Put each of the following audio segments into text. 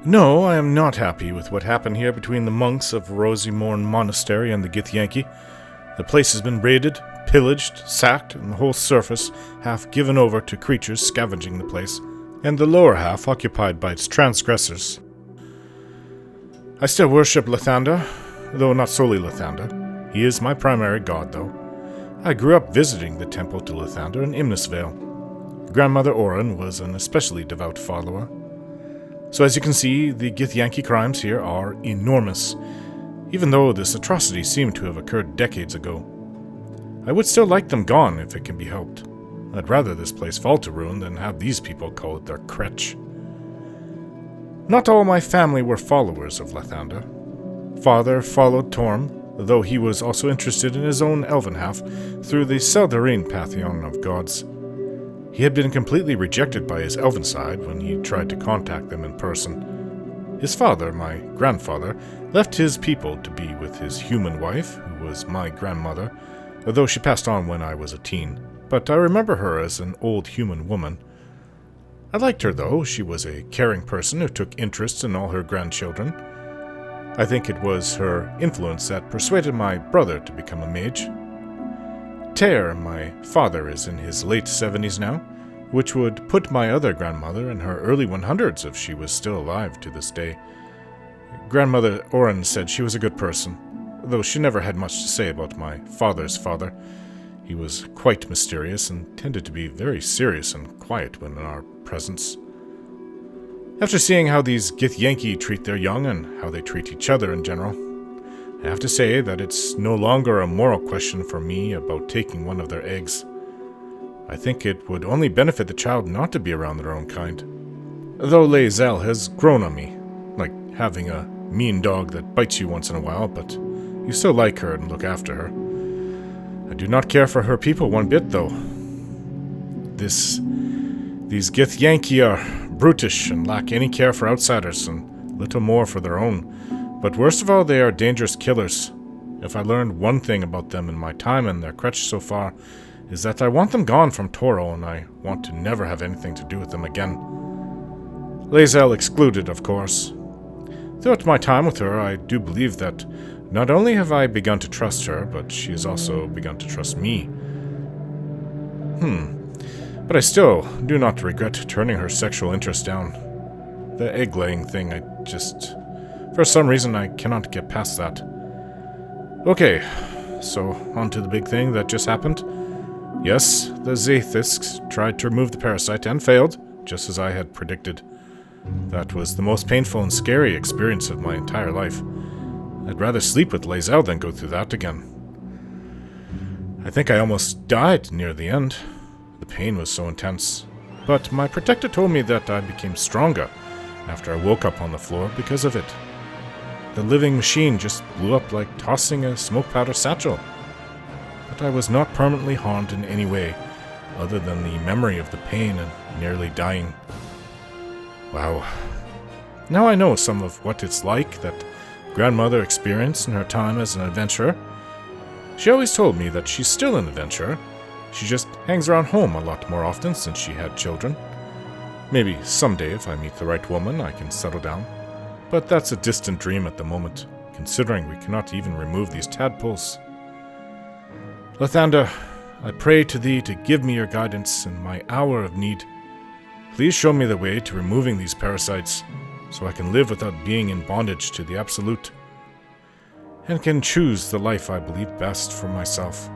No, I am not happy with what happened here between the monks of Rosymorn Monastery and the Githyanki. The place has been raided, pillaged, sacked, and the whole surface half given over to creatures scavenging the place, and the lower half occupied by its transgressors. I still worship Lathander, though not solely Lathander. He is my primary god, though. I grew up visiting the temple to Lathander in Imnisvale. Grandmother Oren was an especially devout follower. So as you can see, the Githyanki crimes here are enormous, even though this atrocity seemed to have occurred decades ago. I would still like them gone if it can be helped. I'd rather this place fall to ruin than have these people call it their Creche. Not all my family were followers of Lathander. Father followed Torm, though he was also interested in his own elven half through the Seldarine pantheon of gods. He had been completely rejected by his elven side when he tried to contact them in person. His father, my grandfather, left his people to be with his human wife, who was my grandmother, though she passed on when I was a teen, but I remember her as an old human woman. I liked her, though. She was a caring person who took interest in all her grandchildren. I think it was her influence that persuaded my brother to become a mage. Ter, my father, is in his late 70s now, which would put my other grandmother in her early 100s if she was still alive to this day. Grandmother Oren said she was a good person, though she never had much to say about my father's father. He was quite mysterious and tended to be very serious and quiet when in our presence. After seeing how these Githyanki treat their young and how they treat each other in general, I have to say that it's no longer a moral question for me about taking one of their eggs. I think it would only benefit the child not to be around their own kind. Though Lae'zel has grown on me, like having a mean dog that bites you once in a while, but you still like her and look after her. I do not care for her people one bit, though. These Githyanki are brutish and lack any care for outsiders and little more for their own. But worst of all, they are dangerous killers. If I learned one thing about them in my time in their Creche so far, is that I want them gone from Toro, and I want to never have anything to do with them again. Lae'zel excluded, of course. Throughout my time with her, I do believe that not only have I begun to trust her, but she has also begun to trust me. But I still do not regret turning her sexual interest down. The egg-laying thing, for some reason, I cannot get past that. Okay, so on to the big thing that just happened. Yes, the Zaithisks tried to remove the parasite and failed, just as I had predicted. That was the most painful and scary experience of my entire life. I'd rather sleep with Lae'zel than go through that again. I think I almost died near the end. The pain was so intense. But my protector told me that I became stronger after I woke up on the floor because of it. The living machine just blew up like tossing a smoke powder satchel. But I was not permanently harmed in any way, other than the memory of the pain and nearly dying. Wow. Now I know some of what it's like that grandmother experienced in her time as an adventurer. She always told me that she's still an adventurer. She just hangs around home a lot more often since she had children. Maybe someday, if I meet the right woman, I can settle down. But that's a distant dream at the moment, considering we cannot even remove these tadpoles. Lathander, I pray to thee to give me your guidance in my hour of need. Please show me the way to removing these parasites, so I can live without being in bondage to the Absolute, and can choose the life I believe best for myself.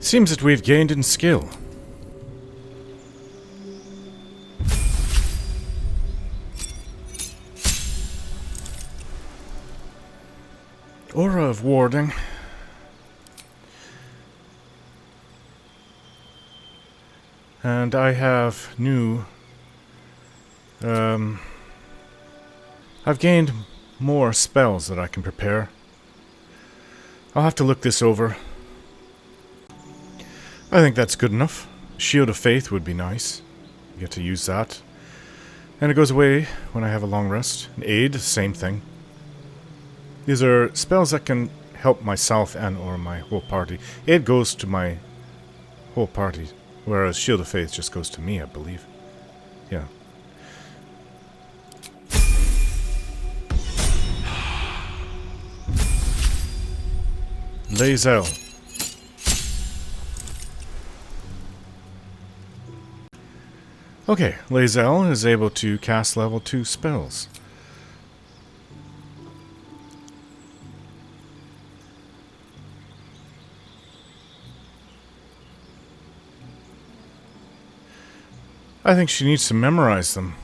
Seems that we've gained in skill. Aura of warding. And I have new... I've gained more spells that I can prepare. I'll have to look this over. I think that's good enough. Shield of Faith would be nice. Get to use that. And it goes away when I have a long rest. And Aid, same thing. These are spells that can help myself and or my whole party. Aid goes to my whole party, whereas Shield of Faith just goes to me, I believe. Yeah. Lazel. Okay, Lazel is able to cast level 2 spells. I think she needs to memorize them.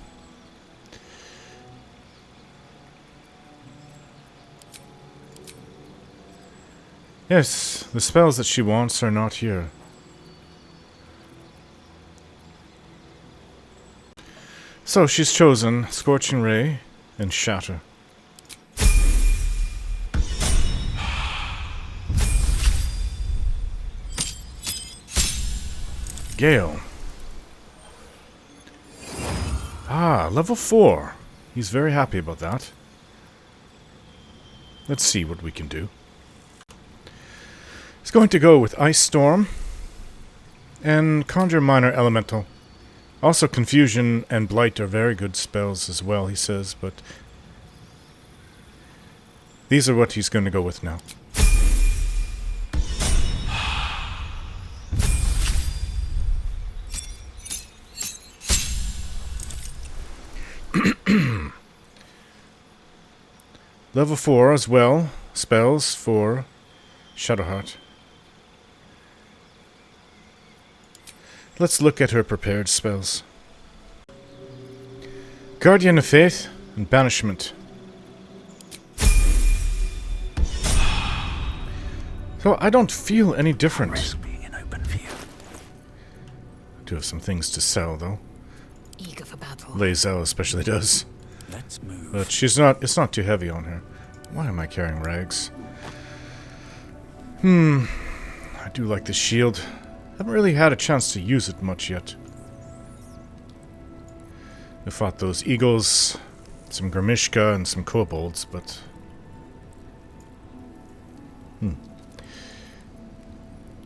Yes, the spells that she wants are not here. So she's chosen Scorching Ray and Shatter. Gale. Ah, level 4. He's very happy about that. Let's see what we can do. He's going to go with Ice Storm and Conjure Minor Elemental. Also, Confusion and Blight are very good spells as well, he says, but these are what he's going to go with now. Level 4 as well, spells for Shadowheart. Let's look at her prepared spells. Guardian of Faith and Banishment. So I don't feel any different. Do have some things to sell though. Eager for battle. Lazel especially does. Let's move. But she's not, it's not too heavy on her. Why am I carrying rags? I do like the shield. Haven't really had a chance to use it much yet. I fought those eagles, some Grimishka, and some kobolds, but...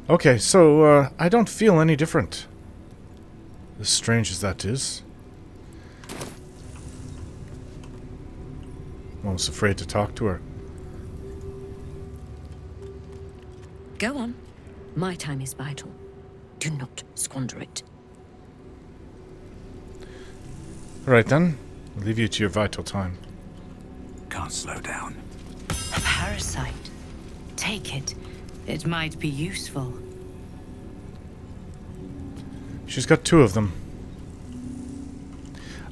Okay, so, I don't feel any different. As strange as that is. I'm almost afraid to talk to her. Go on. My time is vital. Do not squander it. Alright then. I'll leave you to your vital time. Can't slow down. A parasite. Take it. It might be useful. She's got 2 of them.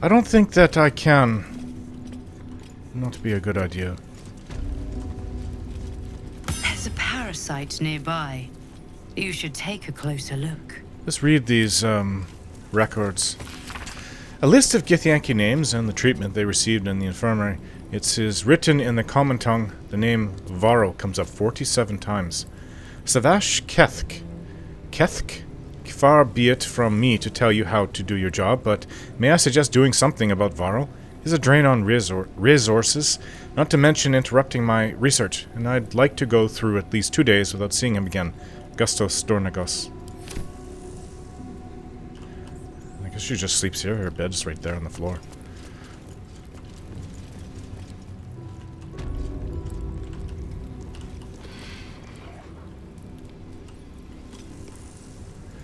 I don't think that I can. Not be a good idea. There's a parasite nearby. You should take a closer look. Let's read these records. A list of Githyanki names and the treatment they received in the infirmary. It says, written in the common tongue, the name Varro comes up 47 times. Savash Kethk. Kethk? Far be it from me to tell you how to do your job, but may I suggest doing something about Varro? He's a drain on resources, not to mention interrupting my research, and I'd like to go through at least 2 days without seeing him again. Gustos Dornagos. I guess she just sleeps here. Her bed's right there on the floor.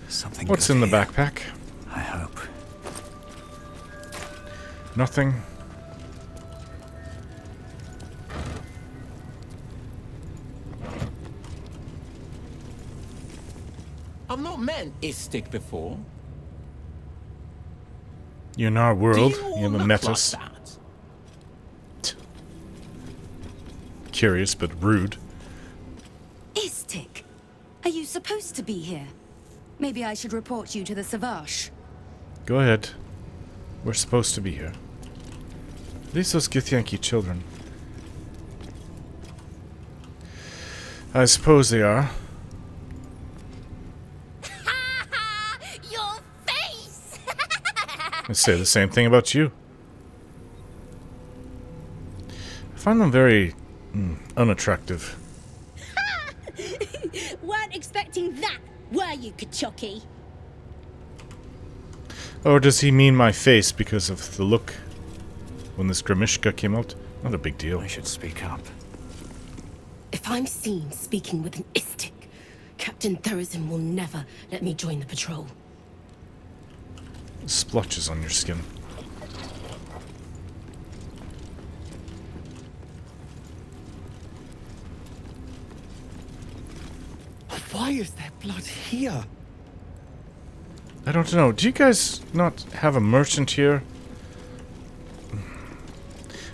Something. What's in the backpack? I hope. Nothing. I've not met Istik before. You're in our world. Do You haven't look met like us. that? Curious, but rude. Istik, are you supposed to be here? Maybe I should report you to the Savage. Go ahead. We're supposed to be here. At least those Githyanki children. I suppose they are. I say the same thing about you. I find them very unattractive. Weren't expecting that, were you, Kachoki? Or does he mean my face because of the look when this Grimishka came out? Not a big deal. I should speak up. If I'm seen speaking with an Istik, Captain Therazin will never let me join the patrol. Splotches on your skin. Why is there blood here? I don't know. Do you guys not have a merchant here?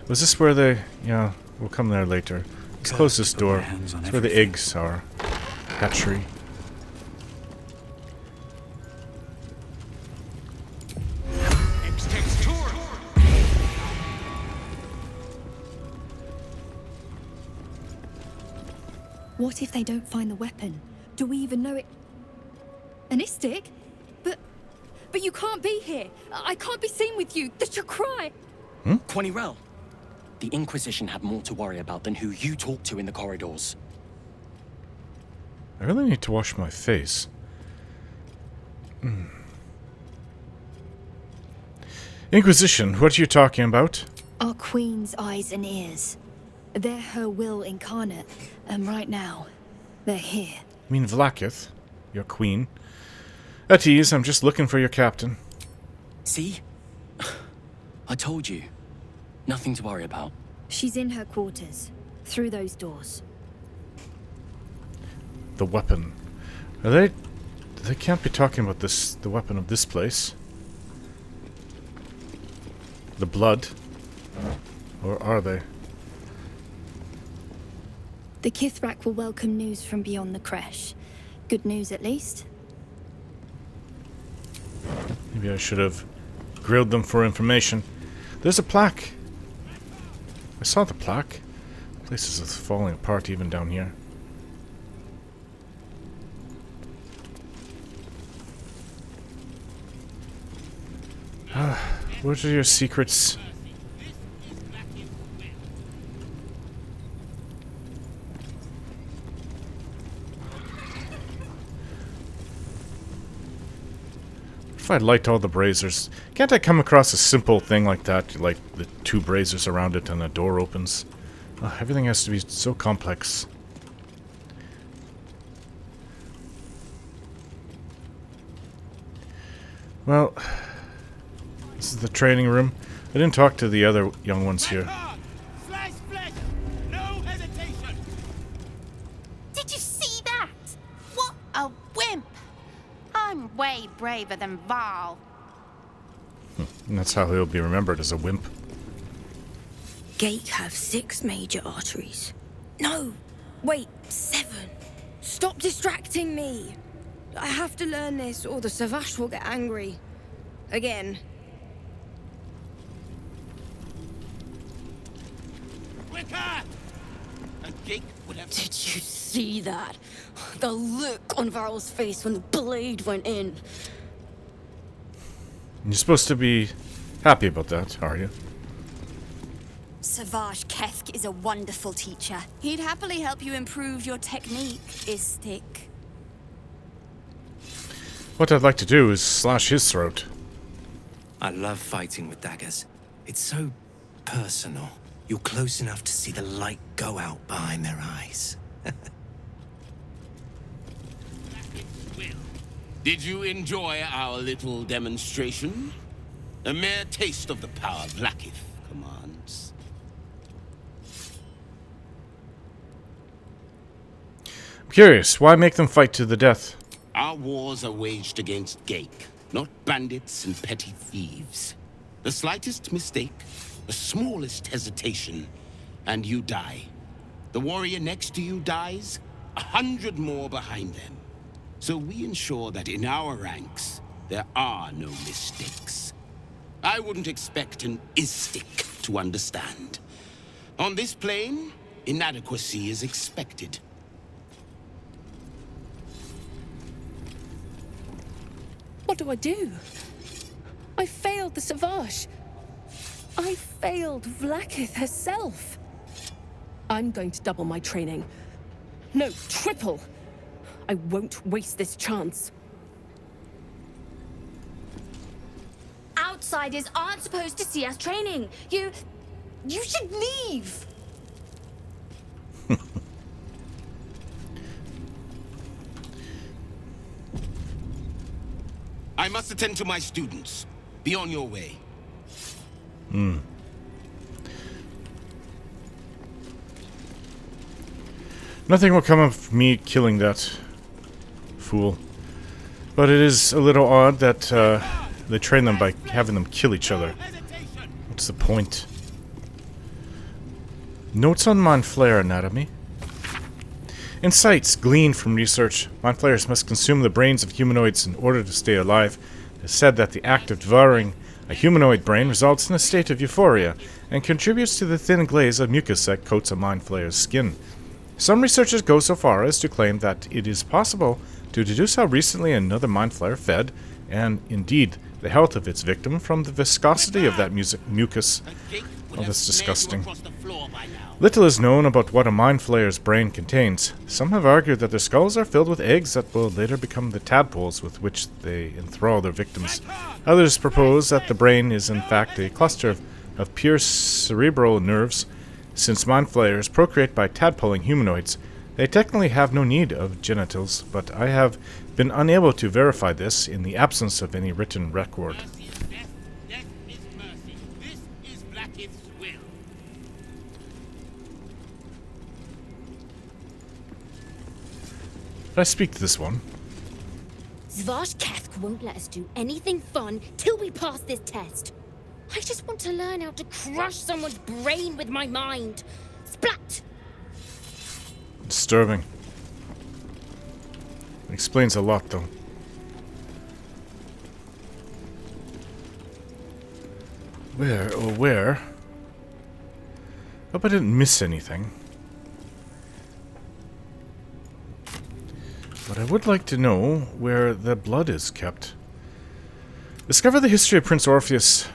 Was this where they... Yeah, we'll come there later. Let's close this door. It's where the eggs are. Hatchery. What if they don't find the weapon? Do we even know it? An Istik? But you can't be here. I can't be seen with you. The Chakrai. Quanirel, the Inquisition have more to worry about than who you talk to in the corridors. I really need to wash my face. Inquisition, what are you talking about? Our Queen's eyes and ears. They're her will incarnate. And right now, they're here. You mean Vlaakith? Your queen? At ease, I'm just looking for your captain. See? I told you. Nothing to worry about. She's in her quarters. Through those doors. The weapon. Are they... They can't be talking about this... The weapon of this place. The blood. Or are they? The Kithrak will welcome news from beyond the Creche. Good news, at least. Maybe I should have grilled them for information. There's a plaque. I saw the plaque. The place is falling apart even down here. What are your secrets? If I light all the braziers, can't I come across a simple thing like that? Like the 2 braziers around it and a door opens. Everything has to be so complex. Well, this is the training room. I didn't talk to the other young ones here. Slice flesh! No hesitation! Did you see that? What a wimp! I'm way braver than Val. And that's how he'll be remembered, as a wimp. Gate have 6 major arteries. No, wait, 7. Stop distracting me. I have to learn this or the Savash will get angry. Again. Quicker! And Gate would have... Did you see that? The look on Varl's face when the blade went in. You're supposed to be happy about that, are you? Savage Kethk is a wonderful teacher. He'd happily help you improve your technique, Istik. What I'd like to do is slash his throat. I love fighting with daggers. It's so personal. You're close enough to see the light go out behind their eyes. Did you enjoy our little demonstration? A mere taste of the power Vlaakith commands. I'm curious, why make them fight to the death? Our wars are waged against Gake, not bandits and petty thieves. The slightest mistake, the smallest hesitation, and you die. The warrior next to you dies, 100 more behind them. So we ensure that in our ranks, there are no mistakes. I wouldn't expect an Istik to understand. On this plane, inadequacy is expected. What do? I failed the Savage. I failed Vlaakith herself. I'm going to double my training. No, triple. I won't waste this chance. Outsiders aren't supposed to see us training. You should leave. I must attend to my students. Be on your way. Nothing will come of me killing that fool. But it is a little odd that they train them by having them kill each other. What's the point? Notes on Mind Flayer anatomy. Insights gleaned from research. Mind Flayers must consume the brains of humanoids in order to stay alive. It is said that the act of devouring a humanoid brain results in a state of euphoria and contributes to the thin glaze of mucus that coats a Mind Flayer's skin. Some researchers go so far as to claim that it is possible to deduce how recently another Mind Flayer fed, and indeed the health of its victim, from the viscosity of that mucus. Oh, that's disgusting. Little is known about what a Mind Flayer's brain contains. Some have argued that their skulls are filled with eggs that will later become the tadpoles with which they enthrall their victims. Others propose that the brain is in fact a cluster of pure cerebral nerves. Since Mind Flayers procreate by tadpoling humanoids, they technically have no need of genitals, but I have been unable to verify this in the absence of any written record. Did I speak to this one? Zvashkath won't let us do anything fun till we pass this test. I just want to learn how to crush someone's brain with my mind. Splat! Disturbing. It explains a lot, though. Where, oh where? Hope I didn't miss anything. But I would like to know where the blood is kept. Discover the history of Prince Orpheus.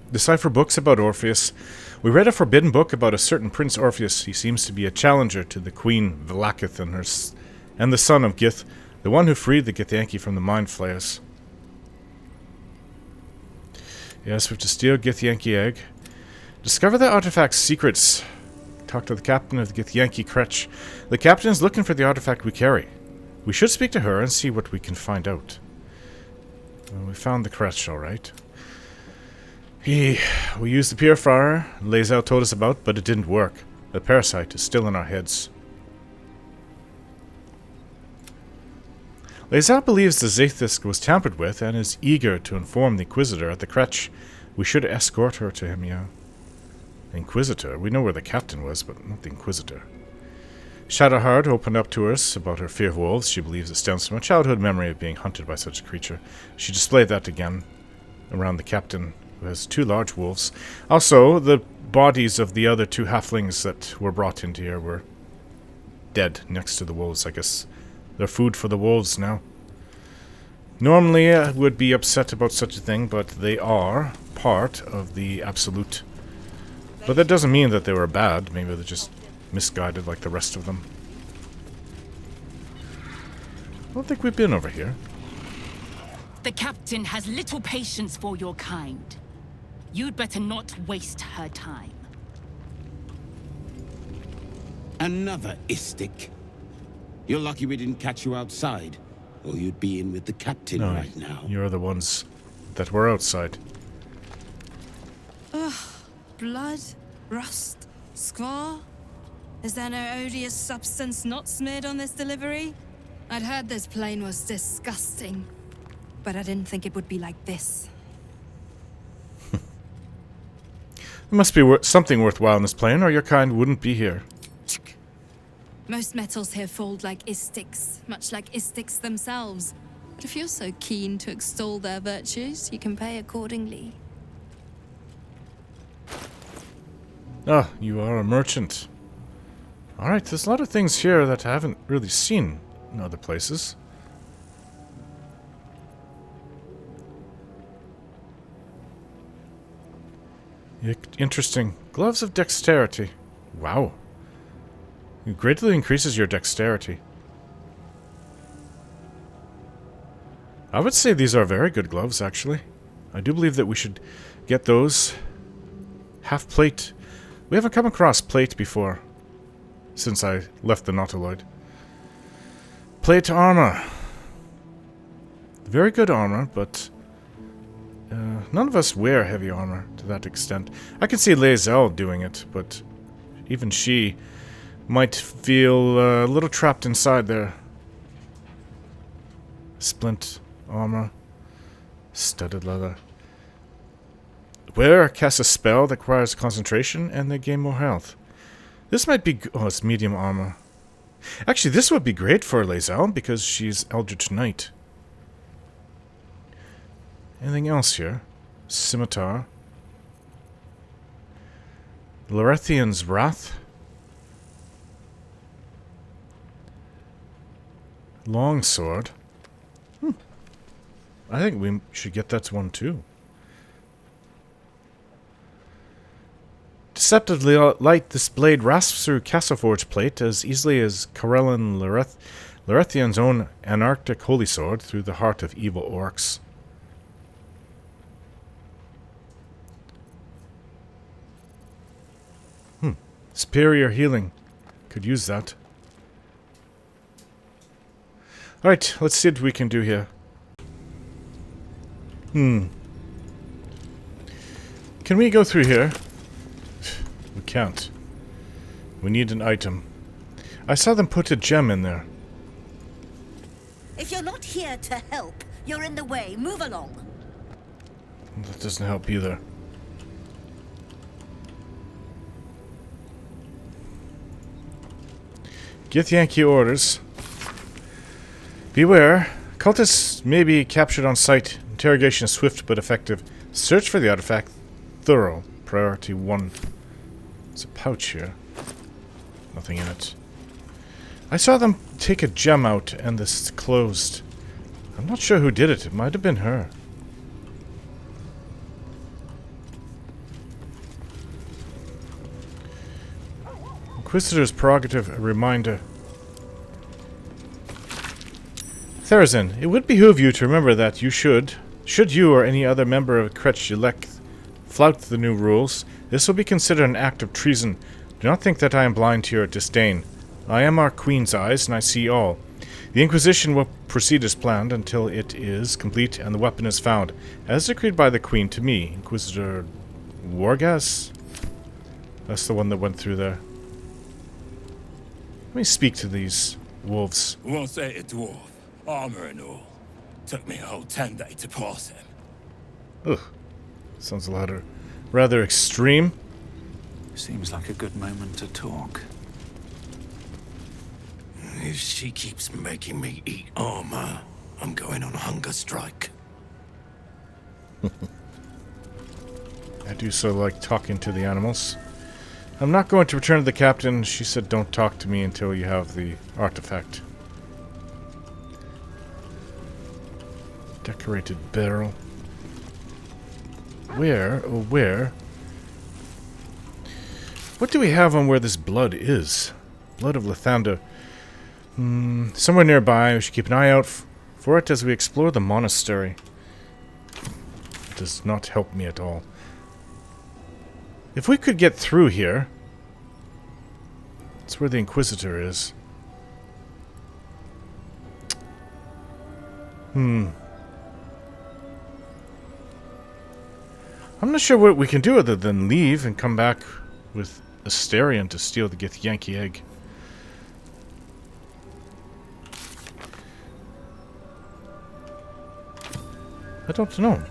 Decipher books about Orpheus. We read a forbidden book about a certain Prince Orpheus. He seems to be a challenger to the Queen Vlaakith and the son of Gith, the one who freed the Githyanki from the Mind Flayers. Yes, we have to steal Githyanki egg. Discover the artifact's secrets. Talk to the captain of the Githyanki Creche. The captain is looking for the artifact we carry. We should speak to her and see what we can find out. Well, we found the Creche, alright. We used the purifier Lae'zel told us about, but it didn't work. The parasite is still in our heads. Lae'zel believes the Zaith'isk was tampered with and is eager to inform the Inquisitor at the Creche. We should escort her to him, yeah. The Inquisitor? We know where the captain was, but not the Inquisitor. Shadowheart opened up to us about her fear of wolves. She believes it stems from a childhood memory of being hunted by such a creature. She displayed that again around the captain, who has 2 large wolves. Also, the bodies of the other 2 halflings that were brought into here were dead next to the wolves. I guess they're food for the wolves now. Normally, I would be upset about such a thing, but they are part of the Absolute. But that doesn't mean that they were bad. Maybe they're just misguided like the rest of them. I don't think we've been over here. The captain has little patience for your kind. You'd better not waste her time. Another Istik. You're lucky we didn't catch you outside, or you'd be in with the captain right now. You're the ones that were outside. Ugh. Blood, rust, squar. Is there no odious substance not smeared on this delivery? I'd heard this plane was disgusting, but I didn't think it would be like this. There must be something worthwhile in this plane, or your kind wouldn't be here. Most metals here fold like Istiks, much like Istiks themselves. But if you're so keen to extol their virtues, you can pay accordingly. Ah, you are a merchant. Alright, there's a lot of things here that I haven't really seen in other places. Interesting. Gloves of dexterity. Wow. It greatly increases your dexterity. I would say these are very good gloves, actually. I do believe that we should get those. Half plate. We haven't come across plate before, since I left the Nautiloid. Plate armor. Very good armor, but none of us wear heavy armor to that extent. I can see Lae'zel doing it, but even she might feel a little trapped inside there. Splint armor. Studded leather. Wear or cast a spell that requires concentration and they gain more health. This might be... Oh, it's medium armor. Actually, this would be great for Lae'zel because she's Eldritch Knight. Anything else here? Scimitar. Lorethian's Wrath. Longsword. I think we should get that one too. Deceptively light, this blade rasps through Castleforge plate as easily as Corellin Lorethian's own Anarctic Holy Sword through the heart of evil orcs. Superior healing. Could use that. Alright, let's see what we can do here. Can we go through here? We can't. We need an item. I saw them put a gem in there. If you're not here to help, you're in the way. Move along. That doesn't help either. Githyanki orders. Beware. Cultists may be captured on sight. Interrogation is swift but effective. Search for the artifact. Thorough. Priority 1. There's a pouch here. Nothing in it. I saw them take a gem out and this is closed. I'm not sure who did it. It might have been her. Inquisitor's prerogative, a reminder. Therazin, it would behoove you to remember that you should you or any other member of Creche elect flout the new rules, this will be considered an act of treason. Do not think that I am blind to your disdain. I am our Queen's eyes, and I see all. The Inquisition will proceed as planned until it is complete and the weapon is found, as decreed by the Queen to me, Inquisitor Wargas? That's the one that went through there. Let me speak to these wolves. Won't say a dwarf, armor and all. Took me a whole 10 days to pass him. Ugh. Sounds rather extreme. Seems like a good moment to talk. If she keeps making me eat armor, I'm going on a hunger strike. I do so like talking to the animals. I'm not going to return to the captain. She said don't talk to me until you have the artifact. Decorated barrel. Where? Oh, where? What do we have on where this blood is? Blood of Lathander. Somewhere nearby. We should keep an eye out for it as we explore the monastery. It does not help me at all. If we could get through here... That's where the Inquisitor is. I'm not sure what we can do other than leave and come back with Asterion to steal the Githyanki egg. I don't know.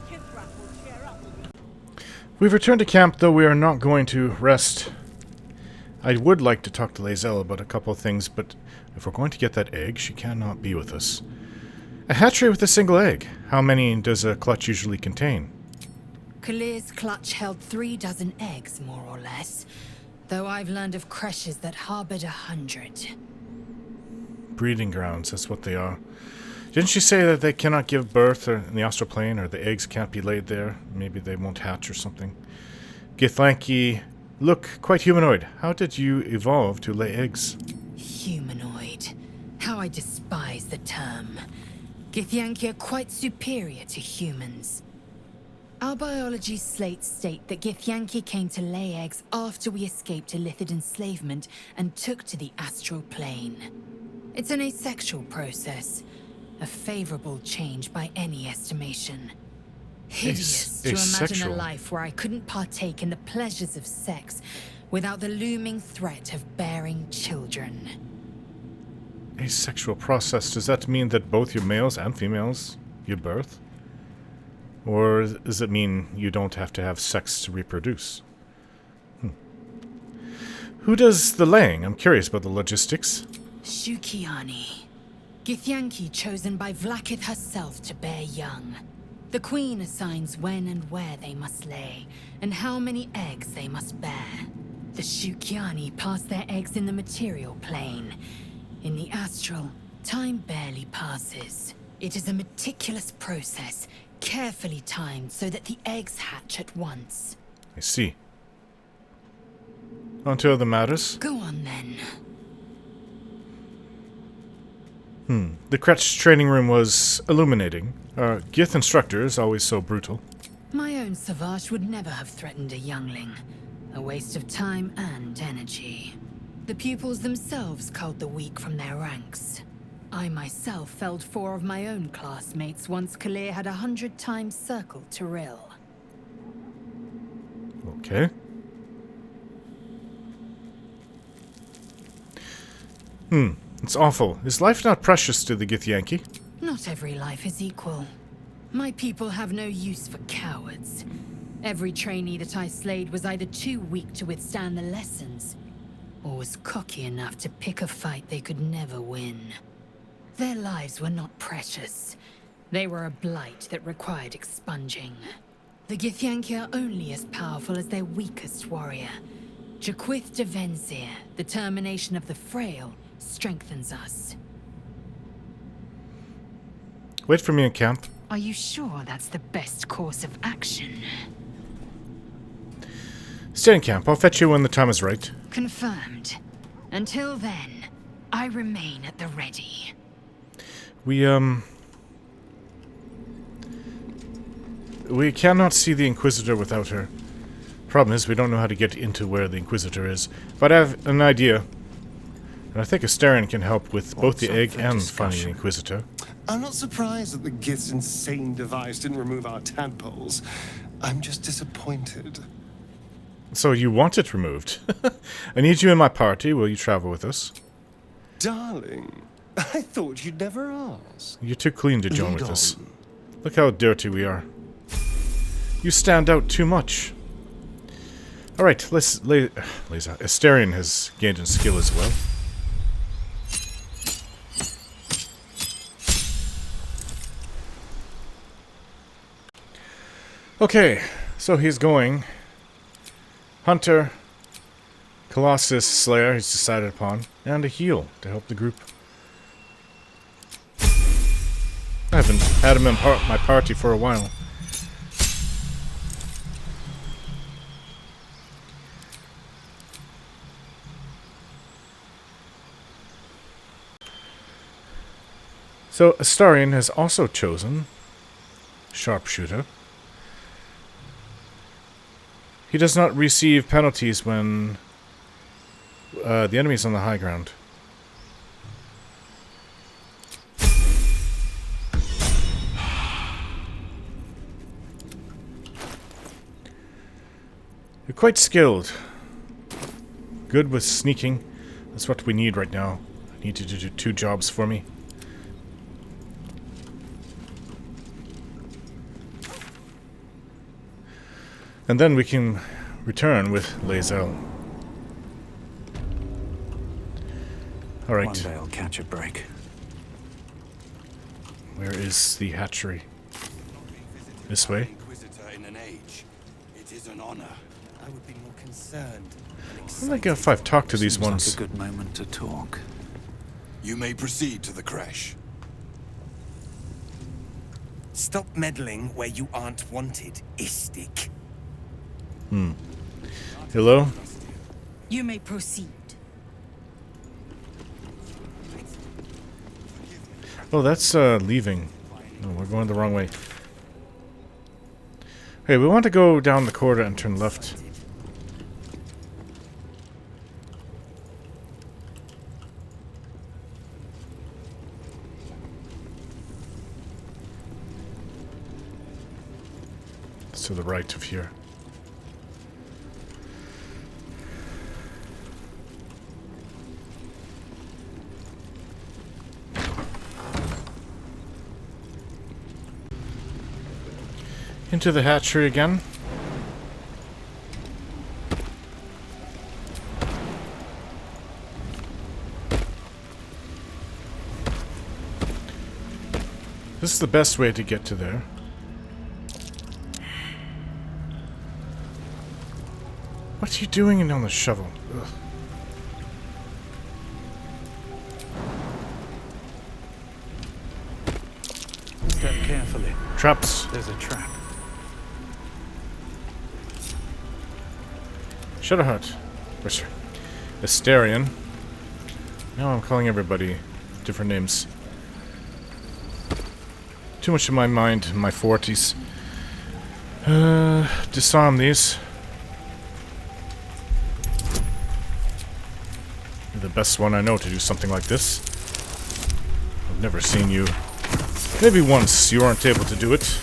We've returned to camp, though we are not going to rest. I would like to talk to Lae'zel about a couple of things, but if we're going to get that egg, she cannot be with us. A hatchery with a single egg. How many does a clutch usually contain? Kalir's clutch held 3 dozen eggs, more or less. Though I've learned of creches that harbored 100. Breeding grounds, that's what they are. Didn't she say that they cannot give birth in the astral plane, or the eggs can't be laid there? Maybe they won't hatch or something. Githyanki look quite humanoid. How did you evolve to lay eggs? Humanoid. How I despise the term. Githyanki are quite superior to humans. Our biology slates state that Githyanki came to lay eggs after we escaped illicit enslavement and took to the astral plane. It's an asexual process, a favorable change by any estimation. Hideous to imagine a life where I couldn't partake in the pleasures of sex without the looming threat of bearing children. Asexual process, does that mean that both your males and females give birth? Or does it mean you don't have to have sex to reproduce? Who does the laying? I'm curious about the logistics. Shukiani. Githyanki chosen by Vlaakith herself to bear young. The Queen assigns when and where they must lay, and how many eggs they must bear. The Shukiani pass their eggs in the material plane. In the astral, time barely passes. It is a meticulous process, carefully timed so that the eggs hatch at once. I see. On to other matters. Go on then. The Creche training room was illuminating. Are Gith instructors always so brutal? My own Savage would never have threatened a youngling. A waste of time and energy. The pupils themselves culled the weak from their ranks. I myself felled 4 of my own classmates once Kalir had 100 times circled Tyrell. Okay. It's awful. Is life not precious to the Githyanki? Not every life is equal. My people have no use for cowards. Every trainee that I slayed was either too weak to withstand the lessons, or was cocky enough to pick a fight they could never win. Their lives were not precious. They were a blight that required expunging. The Githyanki are only as powerful as their weakest warrior. Jaquith de Venzir, the termination of the frail, strengthens us. Wait for me in camp. Are you sure that's the best course of action? Stay in camp. I'll fetch you when the time is right. Confirmed. Until then, I remain at the ready. We cannot see the Inquisitor without her. Problem is, we don't know how to get into where the Inquisitor is. But I have an idea. And I think Astarion can help with both the egg and finding the Inquisitor. I'm not surprised that the Gith's insane device didn't remove our tadpoles. I'm just disappointed. So you want it removed. I need you in my party. Will you travel with us? Darling, I thought you'd never ask. You're too clean to join with us. Look how dirty we are. You stand out too much. Alright, Astarion has gained in skill as well. Okay, so he's going. Hunter, Colossus Slayer he's decided upon, and a heal to help the group. I haven't had him in my party for a while. So Astarion has also chosen Sharpshooter. He does not receive penalties when the enemy is on the high ground. You're quite skilled. Good with sneaking. That's what we need right now. I need you to do 2 jobs for me. And then we can return with Lae'zel. Alright. One day I'll catch a break. Where is the hatchery? This way? Inquisitor in an age. It is an honor. I would be more concerned. I think if I've talked to these ones. Like a good moment to talk. You may proceed to the Creche. Stop meddling where you aren't wanted, Istik. Hello? You may proceed. Oh, that's leaving. No, we're going the wrong way. Hey, we want to go down the corridor and turn left. It's to the right of here. Into the hatchery again. This is the best way to get to there. What are you doing on the shovel? Ugh. Step carefully. Traps. There's a trap. Shadowheart. Or sorry, Asterion. Now I'm calling everybody different names. Too much in my mind in my 40s. Disarm these. You're the best one I know to do something like this. I've never seen you. Maybe once you weren't able to do it.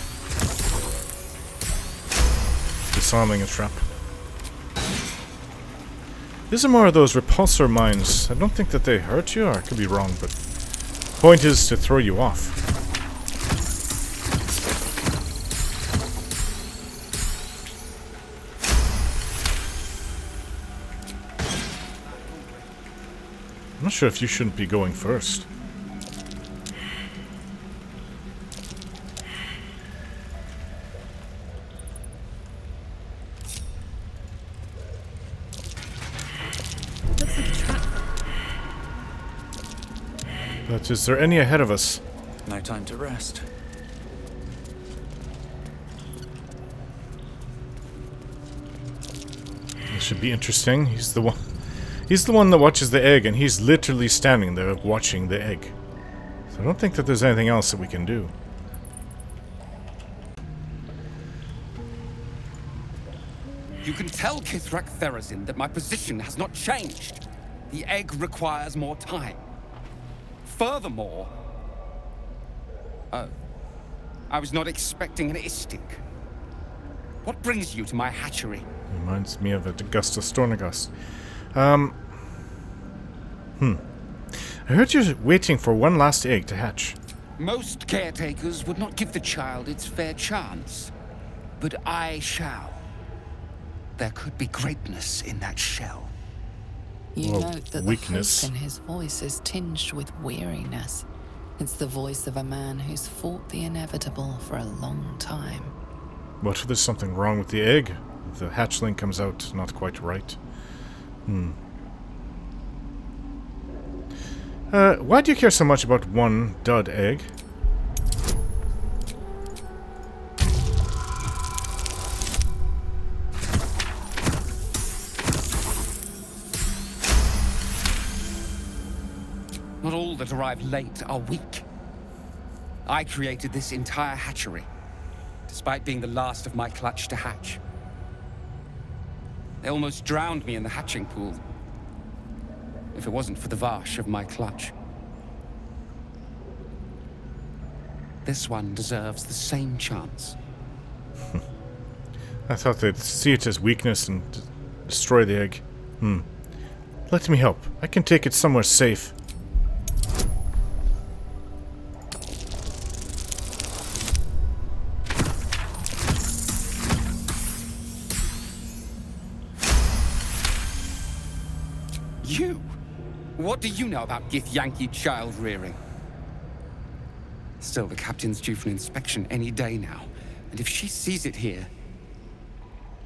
Disarming a trap. These are more of those repulsor mines. I don't think that they hurt you, or I could be wrong, but the point is to throw you off. I'm not sure if you shouldn't be going first. But is there any ahead of us? No time to rest. This should be interesting. He's the one that watches the egg, and he's literally standing there watching the egg. So I don't think that there's anything else that we can do. You can tell Kithrak Therazin that my position has not changed. The egg requires more time. Furthermore... I was not expecting an Istik. What brings you to my hatchery? Reminds me of a Degusta Stornagust. I heard you're waiting for one last egg to hatch. Most caretakers would not give the child its fair chance. But I shall. There could be greatness in that shell. You Well, note that weakness. the hope in his voice is tinged with weariness. It's the voice of a man who's fought the inevitable for a long time. What if there's something wrong with the egg? The hatchling comes out not quite right. Why do you care so much about one dud egg? Not all that arrive late are weak. I created this entire hatchery, despite being the last of my clutch to hatch. They almost drowned me in the hatching pool, if it wasn't for the Vash of my clutch. This one deserves the same chance. I thought they'd see it as weakness and destroy the egg. Let me help. I can take it somewhere safe. You? What do you know about Githyanki child rearing? Still, the captain's due for an inspection any day now. And if she sees it here...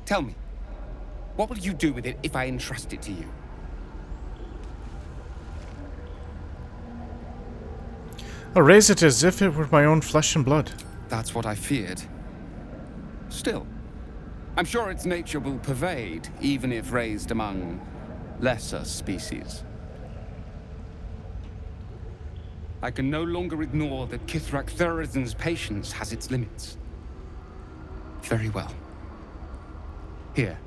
Tell me, what will you do with it if I entrust it to you? I'll raise it as if it were my own flesh and blood. That's what I feared. Still, I'm sure its nature will pervade, even if raised among lesser species. I can no longer ignore that Kithrak Thurizen's patience has its limits. Very well. Here.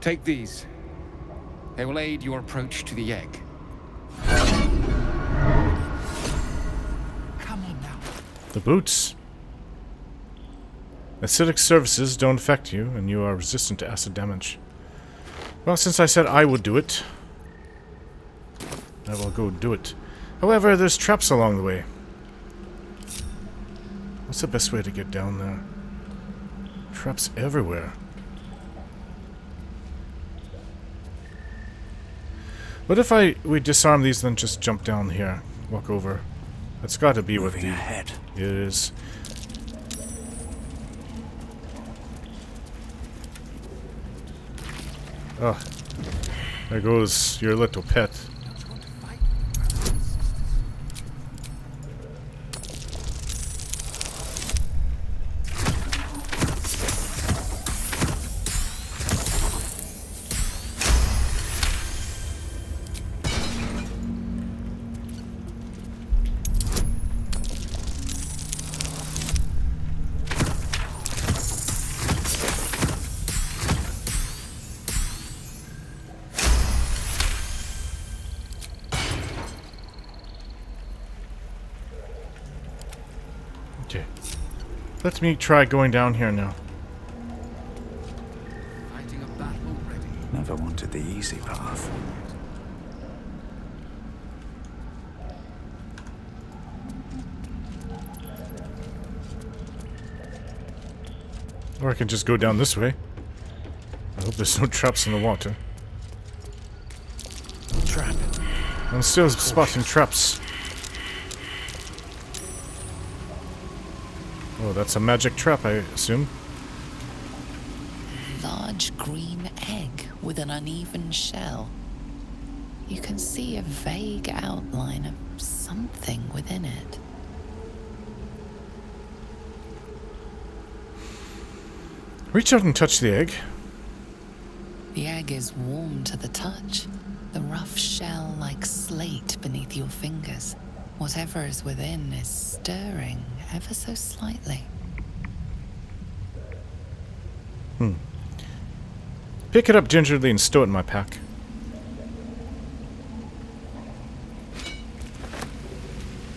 Take these. They will aid your approach to the egg. Come on now. The boots. Acidic surfaces don't affect you, and you are resistant to acid damage. Well, since I said I would do it, I will go do it. However, there's traps along the way. What's the best way to get down there? Traps everywhere. What if we disarm these, then just jump down here, walk over? That's got to be what the ahead. It is. Oh, there goes your little pet. Okay. Let me try going down here now. Never wanted the easy path. Or I can just go down this way. I hope there's no traps in the water. Trap. I'm still spotting traps. Oh, that's a magic trap, I assume. Large green egg with an uneven shell. You can see a vague outline of something within it. Reach out and touch the egg. The egg is warm to the touch, the rough shell like slate beneath your fingers. Whatever is within is stirring ever so slightly. Pick it up gingerly and stow it in my pack.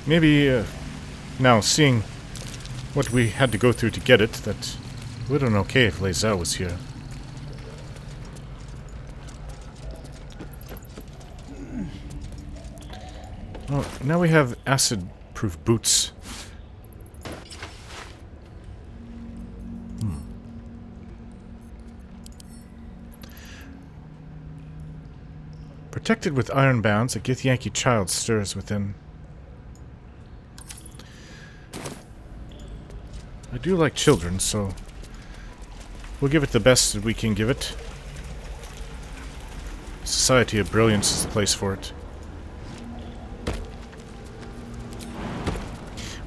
Maybe, now seeing what we had to go through to get it, that it would have been okay if Lae'zel was here. Oh, now we have acid-proof boots. Protected with iron bands, a Githyanki child stirs within. I do like children, so we'll give it the best that we can give it. Society of Brilliance is the place for it.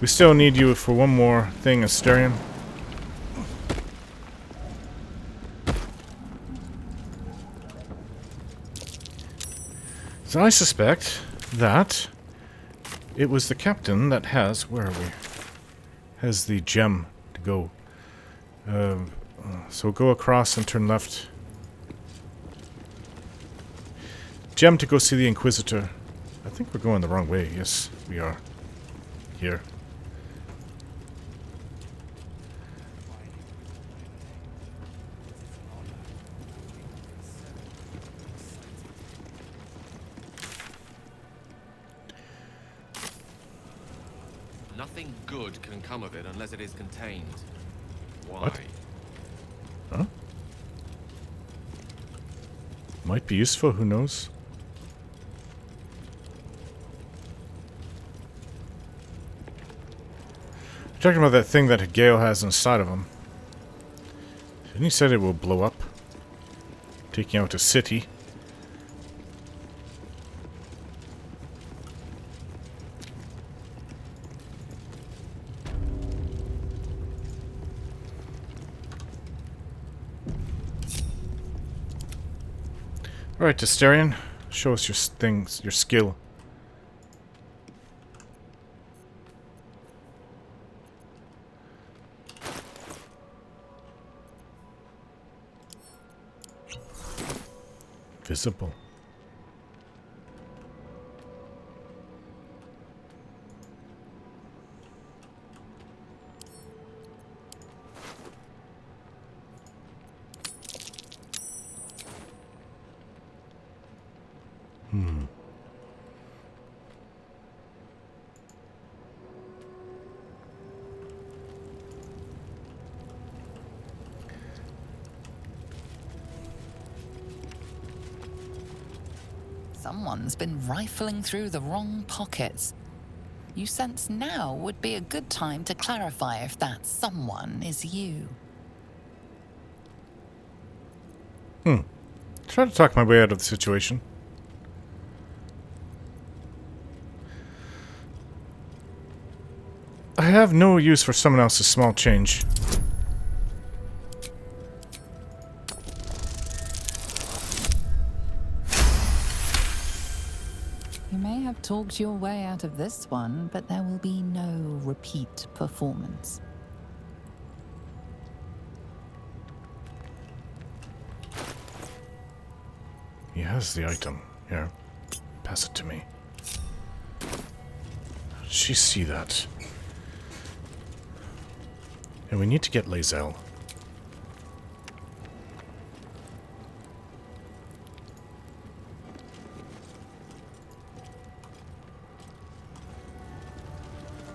We still need you for one more thing, Asterion. So I suspect that it was the captain that has, where are we? Has the gem to go. So go across and turn left. Gem to go see the Inquisitor. I think we're going the wrong way. Yes, we are. Here. Nothing good can come of it unless it is contained. Why? What? Huh? Might be useful, who knows? You're talking about that thing that Gale has inside of him. And he said it will blow up, taking out a city. Alright, Astarion. Show us your things, your skill. Visible. Someone's been rifling through the wrong pockets. You sense now would be a good time to clarify if that someone is you. Try to talk my way out of the situation. I have no use for someone else's small change. You may have talked your way out of this one, but there will be no repeat performance. He has the item. Here, pass it to me. How did she see that? And we need to get Lae'zel.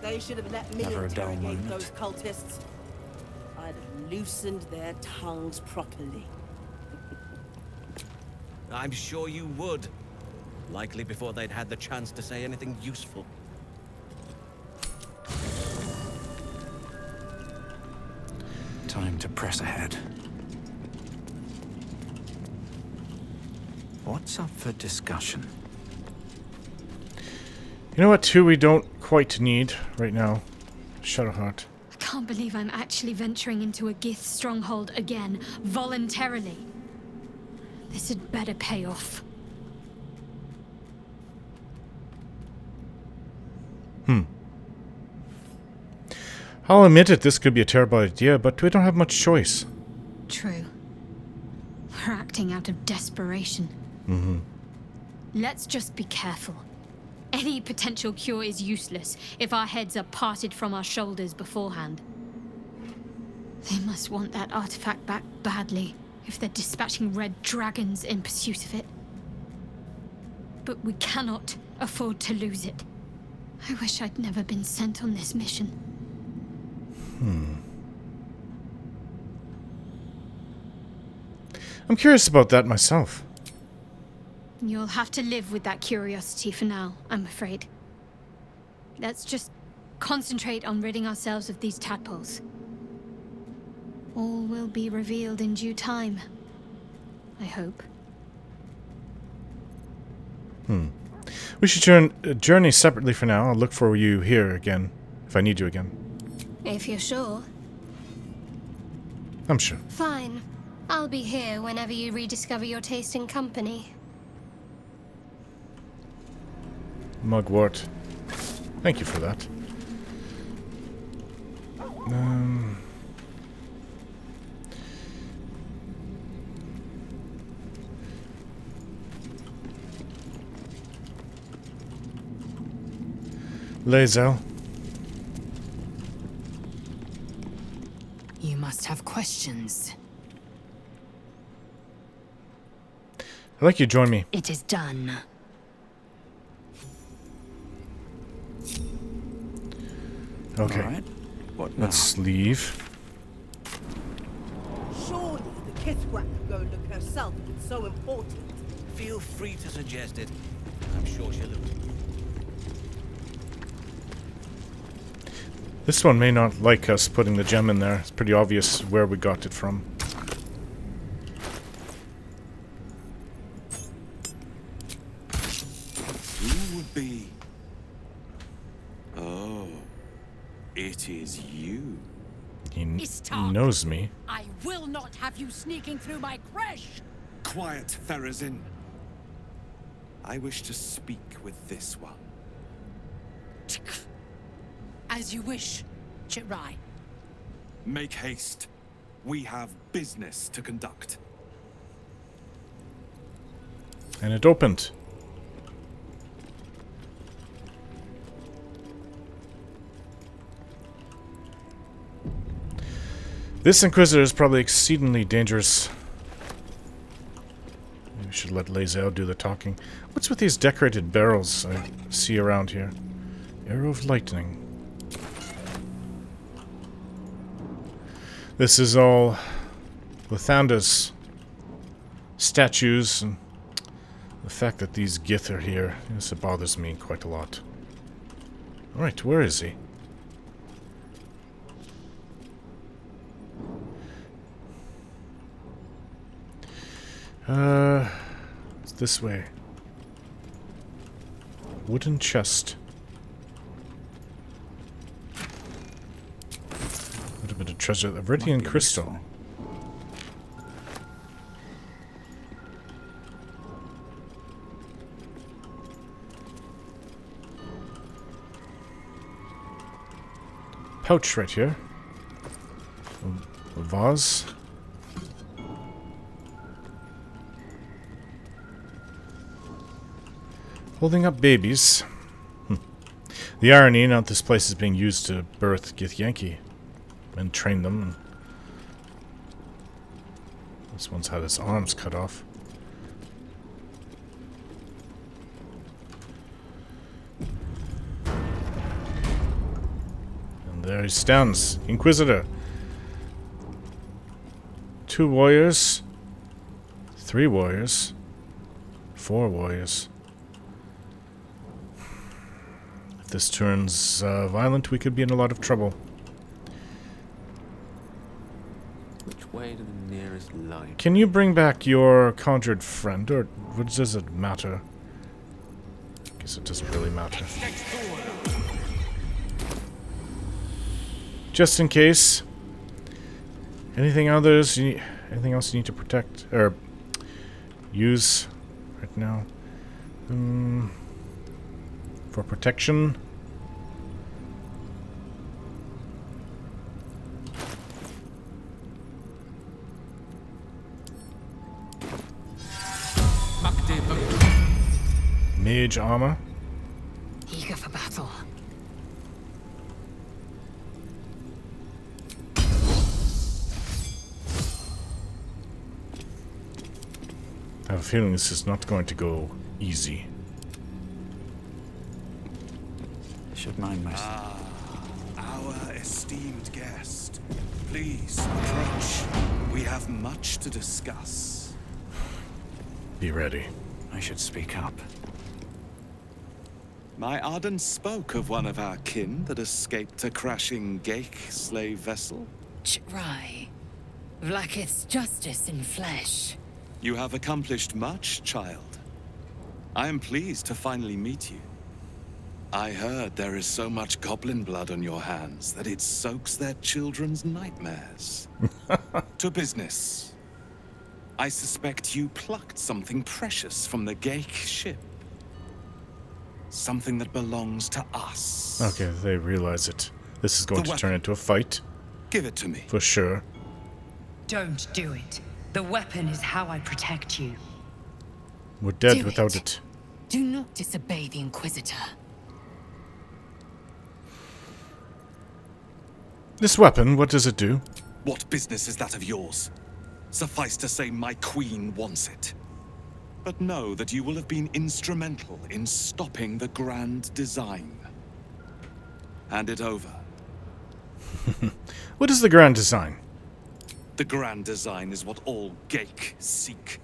They should have let me Never a dull interrogate moment. those cultists. I'd have loosened their tongues properly. I'm sure you would. Likely before they'd had the chance to say anything useful. Time to press ahead. What's up for discussion? You know what, too, we don't quite need right now? Shadowheart. I can't believe I'm actually venturing into a Gith stronghold again, voluntarily. This had better pay off. I'll admit it, this could be a terrible idea, but we don't have much choice. True. We're acting out of desperation. Let's just be careful. Any potential cure is useless if our heads are parted from our shoulders beforehand. They must want that artifact back badly if they're dispatching red dragons in pursuit of it. But we cannot afford to lose it. I wish I'd never been sent on this mission. I'm curious about that myself. You'll have to live with that curiosity for now, I'm afraid. Let's just concentrate on ridding ourselves of these tadpoles. All will be revealed in due time, I hope. We should journey separately for now. I'll look for you here again, if I need you again. If you're sure. I'm sure. Fine. I'll be here whenever you rediscover your taste in company. Mugwort. Thank you for that. Lae'zel. You must have questions. I'd like you to join me. It is done. Okay. All right. What now? Let's leave. Surely the Kithrak could go look herself if it's so important. Feel free to suggest it. I'm sure she'll agree. This one may not like us putting the gem in there. It's pretty obvious where we got it from. Who would be? Oh, it is you. He knows me. I will not have you sneaking through my creche! Quiet, Therazin. I wish to speak with this one. As you wish, Chitrai. Make haste. We have business to conduct. And it opened. This Inquisitor is probably exceedingly dangerous. Maybe we should let Lae'zel do the talking. What's with these decorated barrels I see around here? Arrow of lightning. This is all Lathander's statues, and the fact that these Gith are here, this bothers me quite a lot. Alright, where is he? It's this way. Wooden chest. A little bit of treasure. A Viridian crystal. Pouch right here. A vase. Holding up babies. The irony, now this place is being used to birth Githyanki and train them. This one's had his arms cut off. And there he stands, Inquisitor. 2 warriors. 3 warriors. 4 warriors. If this turns violent, we could be in a lot of trouble. Which way to the nearest light? Can you bring back your conjured friend, or what does it matter? I guess it doesn't really matter. Just in case. Anything else you need to protect or use right now? For protection. Mage armor. Eager for battle. I have a feeling this is not going to go easy. Should mind myself. Our esteemed guest. Please approach. We have much to discuss. Be ready. I should speak up. My Arden spoke of one of our kin that escaped a crashing Ghaik slave vessel. Chitrai. Vlaakith's justice in flesh. You have accomplished much, child. I am pleased to finally meet you. I heard there is so much goblin blood on your hands that it soaks their children's nightmares. To business. I suspect you plucked something precious from the Ghaik ship. Something that belongs to us. Okay, they realize it. This is going to turn into a fight. Give it to me. For sure. Don't do it. The weapon is how I protect you. We're dead without it. Do not disobey the Inquisitor. This weapon, what does it do? What business is that of yours? Suffice to say, my queen wants it. But know that you will have been instrumental in stopping the grand design. Hand it over. What is the grand design? The grand design is what all Ghaik seek.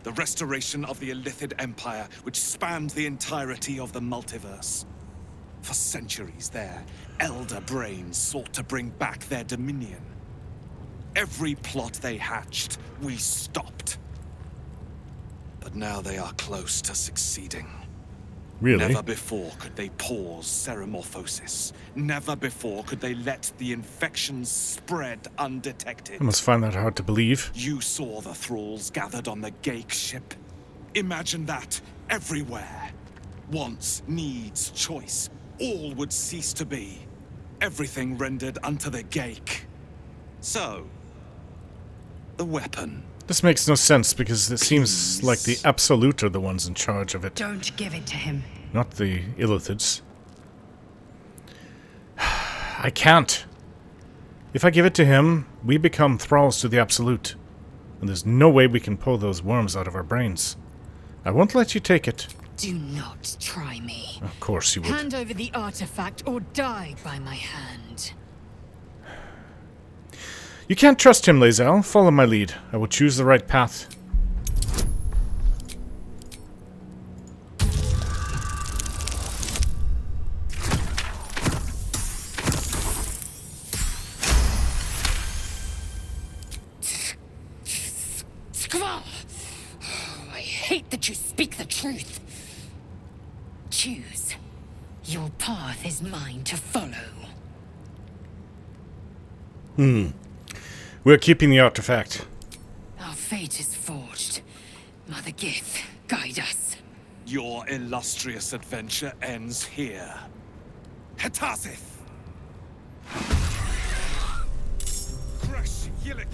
The restoration of the Illithid Empire, which spanned the entirety of the multiverse. For centuries, their elder brains sought to bring back their dominion. Every plot they hatched, we stopped. But now they are close to succeeding. Really? Never before could they pause Ceramorphosis. Never before could they let the infections spread undetected. I must find that hard to believe. You saw the thralls gathered on the Ghaik ship. Imagine that everywhere. Wants, needs, choice. All would cease to be. Everything rendered unto the Geik. So, the weapon. This makes no sense because it seems like the Absolute are the ones in charge of it. Don't give it to him. Not the Illithids. I can't. If I give it to him, we become thralls to the Absolute. And there's no way we can pull those worms out of our brains. I won't let you take it. Do not try me. Of course you would. Hand over the artifact or die by my hand. You can't trust him, Lae'zel. Follow my lead. I will choose the right path. Skvar! I hate that you speak the truth. Choose. Your path is mine to follow. We're keeping the artifact. Our fate is forged. Mother Gith, guide us. Your illustrious adventure ends here. Hetazith! Creche, Yillik,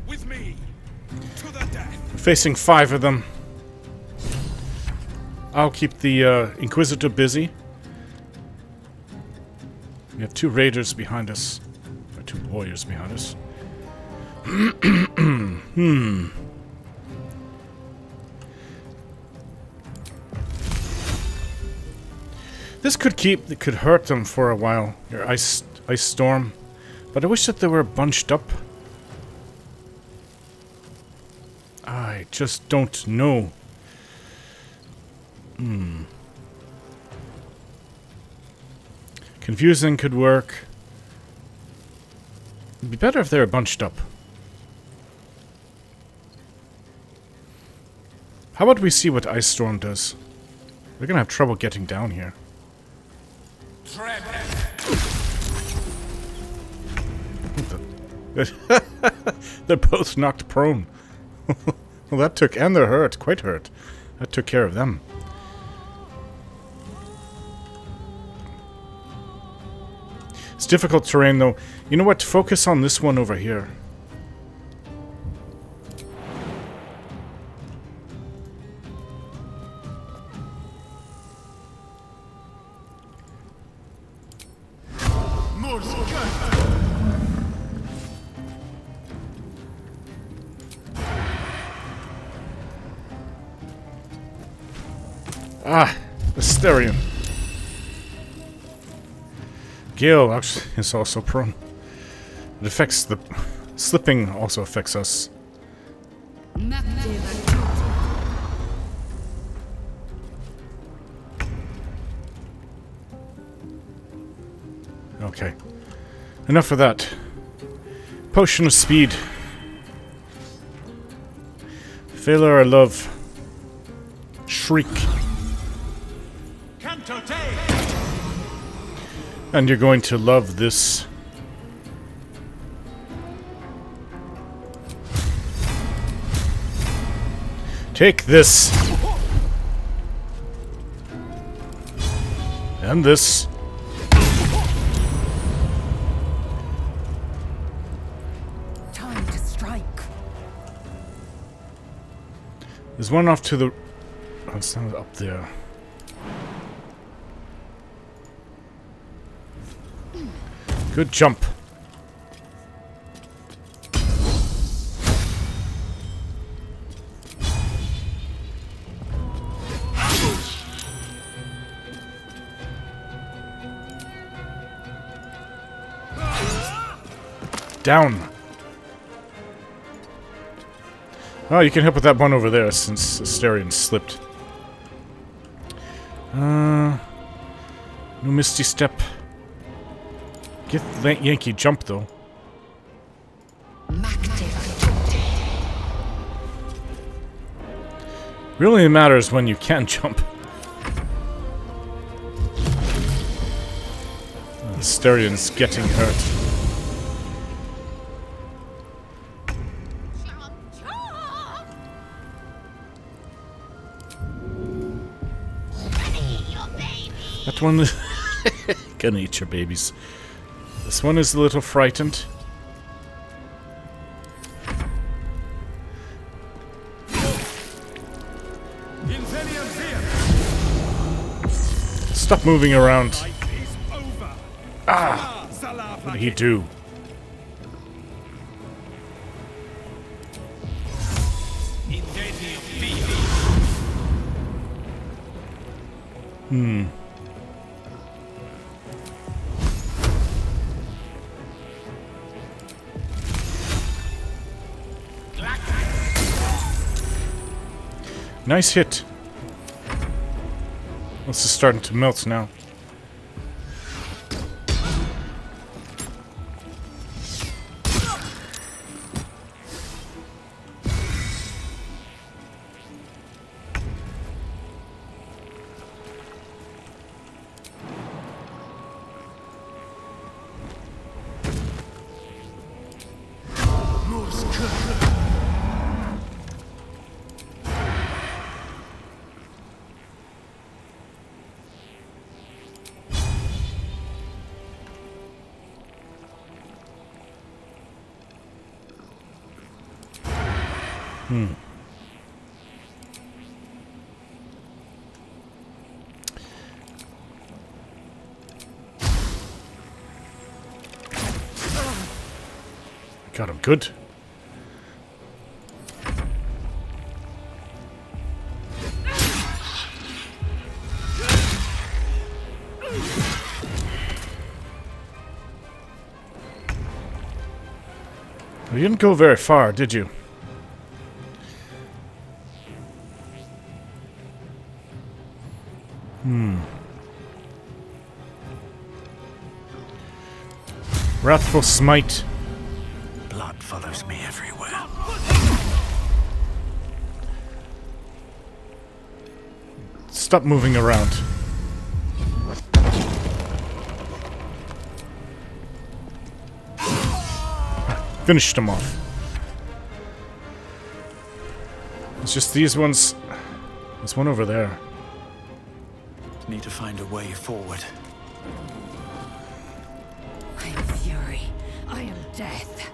with me, to the death! Facing 5 of them. I'll keep the Inquisitor busy. We have 2 raiders behind us. Or 2 warriors behind us. This could hurt them for a while. Your ice storm. But I wish that they were bunched up. I just don't know. Confusing could work. It'd be better if they were bunched up. How about we see what Ice Storm does? We're gonna have trouble getting down here. They're both knocked prone. Well, that took... And they're hurt. Quite hurt. That took care of them. It's difficult terrain, though. You know what? Focus on this one over here. Ah, Asterion. Gale actually is also prone. It affects the... Slipping also affects us. Okay. Enough of that. Potion of speed. Failure I love. Shriek. And you're going to love this. Take this. And this. Time to strike. There's one off to the... Oh, it's not up there. Good jump. Down. Oh, you can help with that one over there since Asterion slipped. No Misty Step. Githyanki jump, though. Really matters when you can jump. Asterion's getting hurt. That one is... Gonna eat your babies. This one is a little frightened. Stop moving around. Ah! What did he do? Hmm. Nice hit. This is starting to melt now. Got him good. You didn't go very far, did you? Wrathful Smite. Blood follows me everywhere. Stop moving around. Finished him off. It's just these ones. There's one over there. Need to find a way forward. I am fury. I am death.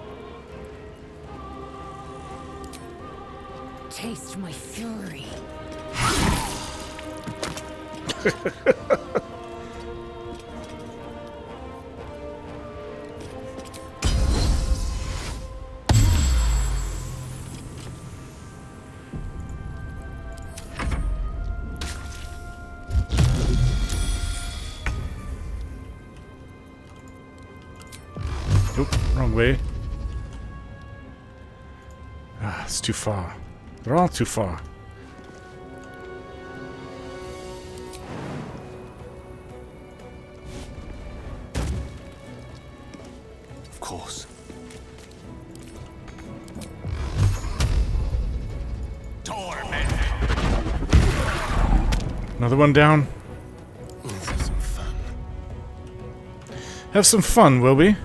Taste my fury. Nope, wrong way. Ah, it's too far. They're all too far. Of course. Another one down. Let's have some fun. Have some fun, will we?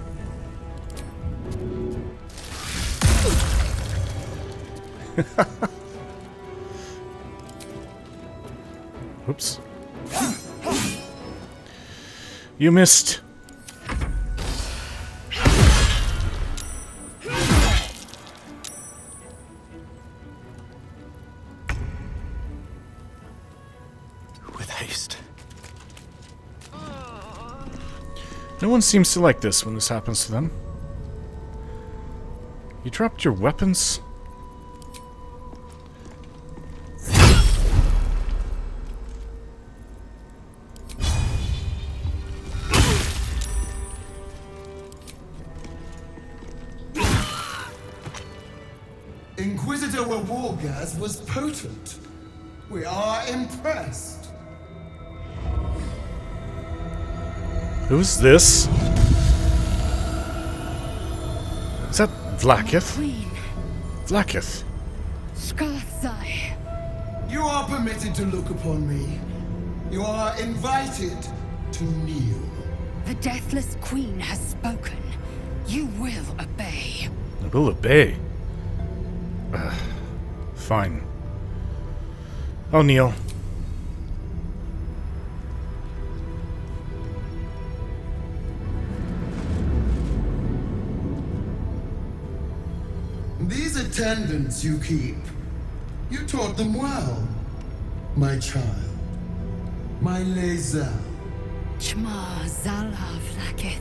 Oops. You missed. With haste. No one seems to like this when this happens to them. You dropped your weapons? Inquisitor Wargas was potent. We are impressed. Who's this? Is that Vlaakith? Queen. Vlaakith. Skathai. You are permitted to look upon me. You are invited to kneel. The Deathless Queen has spoken. You will obey. I will obey. Fine. I'll kneel. These attendants you keep, you taught them well, my child. My Lazel. Chma Zala Vlakith.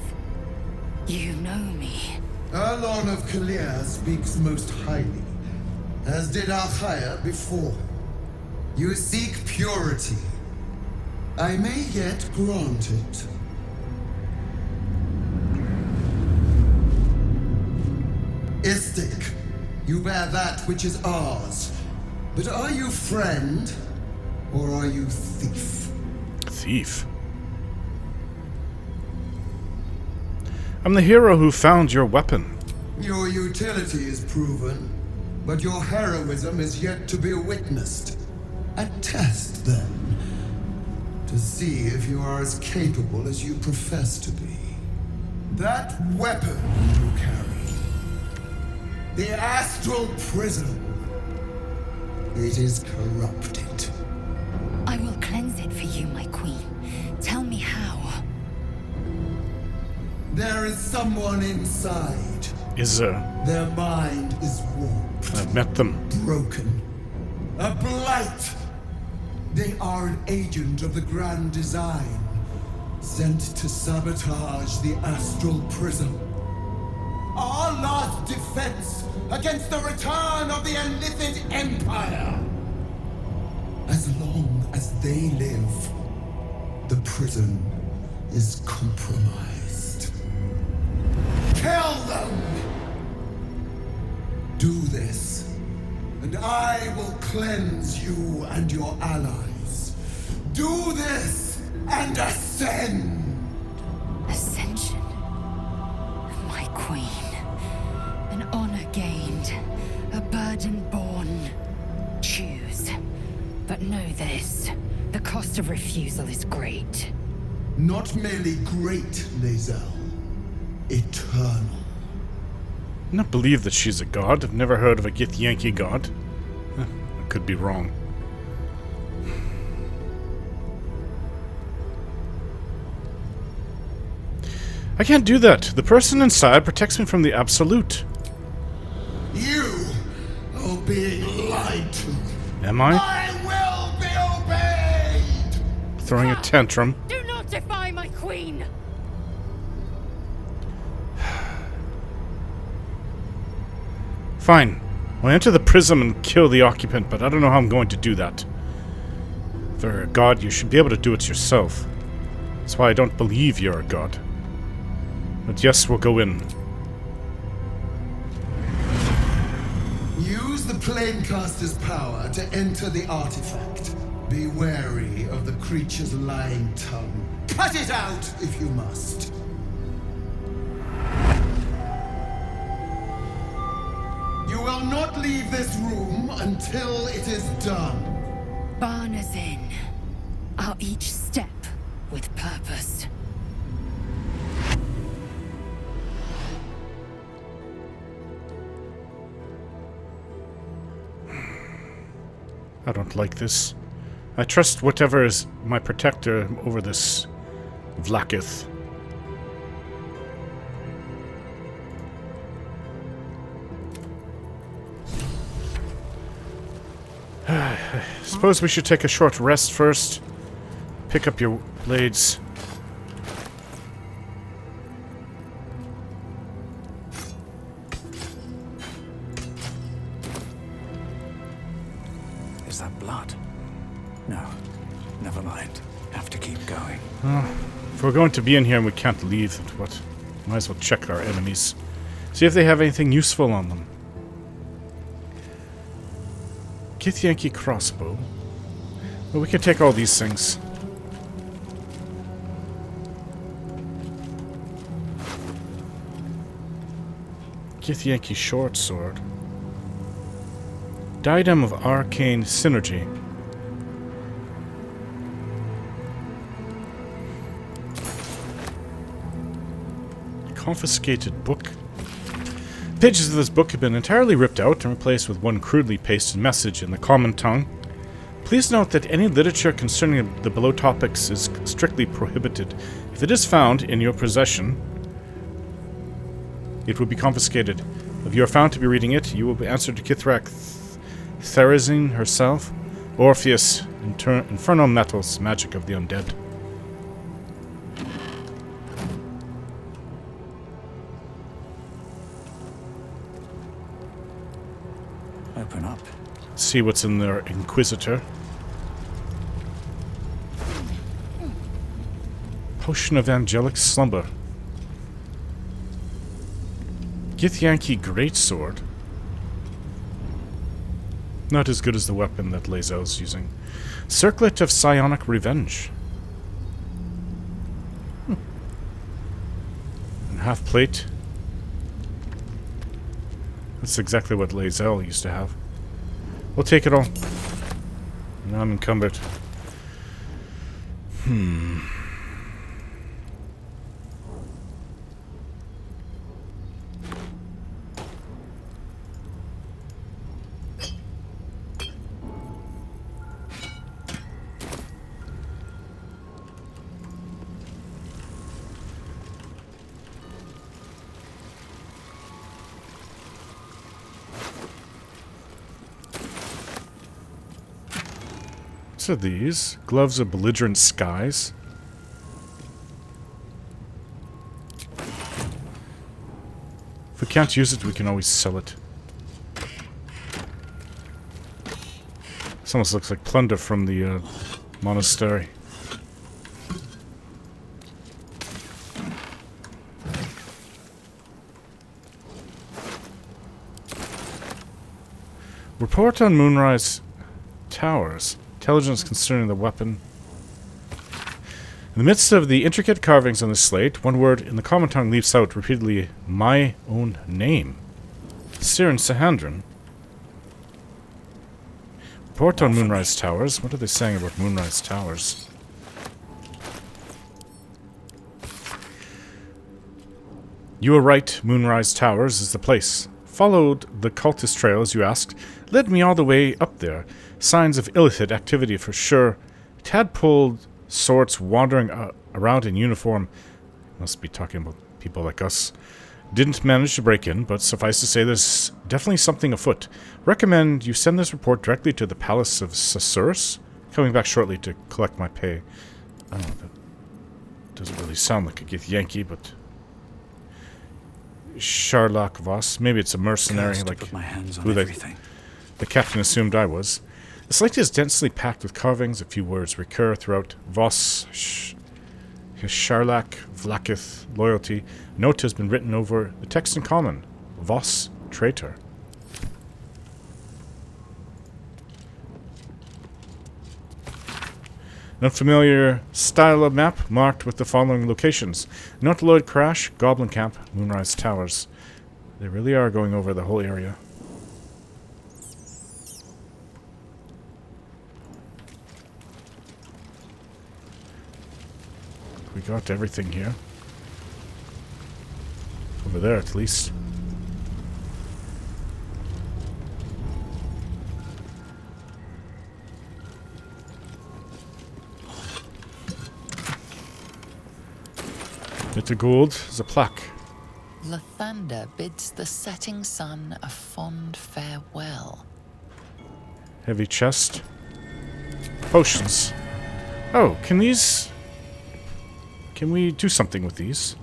You know me. Erlon of Kalir speaks most highly, as did Alchaya before. You seek purity. I may yet grant it. Istik, you bear that which is ours. But are you friend, or are you thief? Thief? I'm the hero who found your weapon. Your utility is proven, but your heroism is yet to be witnessed. A test, then, to see if you are as capable as you profess to be. That weapon you carry, the astral prism, it is corrupted. I will cleanse it for you, my queen. Tell me how. There is someone inside. Is there? Their mind is warped. I've met them. Broken. A blight. They are an agent of the Grand Design, sent to sabotage the astral prism. Our last defense against the return of the Illithid Empire. As long as they live, the prison is compromised. Kill them! Do this, and I will cleanse you and your allies. Do this, and ascend! Ascension. My queen. An honor gained. A burden borne. Choose. But know this. The cost of refusal is great. Not merely great, Lazel. Eternal. I don't believe that she's a god. I've never heard of a Githyanki God. I could be wrong. I can't do that. The person inside protects me from the Absolute. You are being lied to. Am I? I will be obeyed! Throwing a tantrum. Do not defy my queen! Fine. I'll enter the prism and kill the occupant, but I don't know how I'm going to do that. If you're a god, you should be able to do it yourself. That's why I don't believe you're a god. But yes, we'll go in. Use the Planecaster's power to enter the artifact. Be wary of the creature's lying tongue. Cut it out if you must. You will not leave this room until it is done. Barna's in. Our each step with purpose. I don't like this. I trust whatever is my protector over this Vlakith. Suppose we should take a short rest first. Pick up your blades. Is that blood? No. Never mind. Have to keep going. If we're going to be in here and we can't leave, what? Might as well check our enemies. See if they have anything useful on them. Githyanki crossbow. Well, we can take all these things. Githyanki short sword. Diadem of arcane synergy. Confiscated book. Pages of this book have been entirely ripped out and replaced with one crudely pasted message in the common tongue. Please note that any literature concerning the below topics is strictly prohibited. If it is found in your possession, it will be confiscated. If you are found to be reading it, you will be answered to Githyanki Therazine herself. Orpheus, Infernal Metals, Magic of the Undead. Open up. See what's in their Inquisitor. Potion of Angelic Slumber. Githyanki Greatsword. Not as good as the weapon that Lazel's using. Circlet of Psionic Revenge. And half plate. That's exactly what Lazel used to have. We'll take it all. Now I'm encumbered. What are these? Gloves of Belligerent Skies. If we can't use it, we can always sell it. This almost looks like plunder from the monastery. Report on Moonrise Towers. Intelligence concerning the weapon. In the midst of the intricate carvings on the slate, one word in the common tongue leaps out repeatedly, my own name. Siren Sahandran. Report on Moonrise Towers. What are they saying about Moonrise Towers? You were right, Moonrise Towers is the place. Followed the cultist trail, as you asked. Led me all the way up there. Signs of illicit activity for sure. Tadpole sorts wandering around in uniform. Must be talking about people like us. Didn't manage to break in, but suffice to say there's definitely something afoot. Recommend you send this report directly to the Palace of Sasurus. Coming back shortly to collect my pay. Oh, that doesn't really sound like a Githyanki, but... Sharlach Voss. Maybe it's a mercenary like put my hands on who everything. The captain assumed I was. The slate is densely packed with carvings. A few words recur throughout. Voss, Sharlach, Vlakith, loyalty. Note has been written over the text in common. Voss, traitor. An unfamiliar style of map marked with the following locations. Nautiloid Crash, Goblin Camp, Moonrise Towers. They really are going over the whole area. We got everything here. Over there, at least. Bit of gold. There's a plaque. Lathander bids the setting sun a fond farewell. Heavy chest. Potions. Oh, can these... Can we do something with these?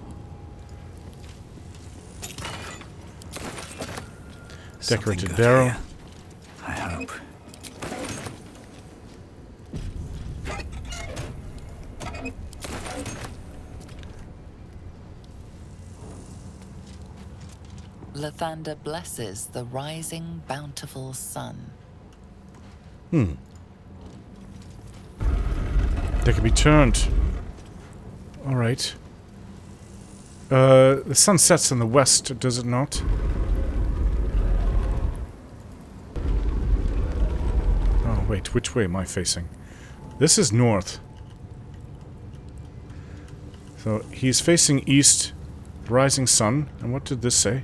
Decorated barrel. I hope. Lathander blesses the rising, bountiful sun. They can be turned. Alright. The sun sets in the west, does it not? Oh, wait, which way am I facing? This is north. So, he's facing east, rising sun, and what did this say?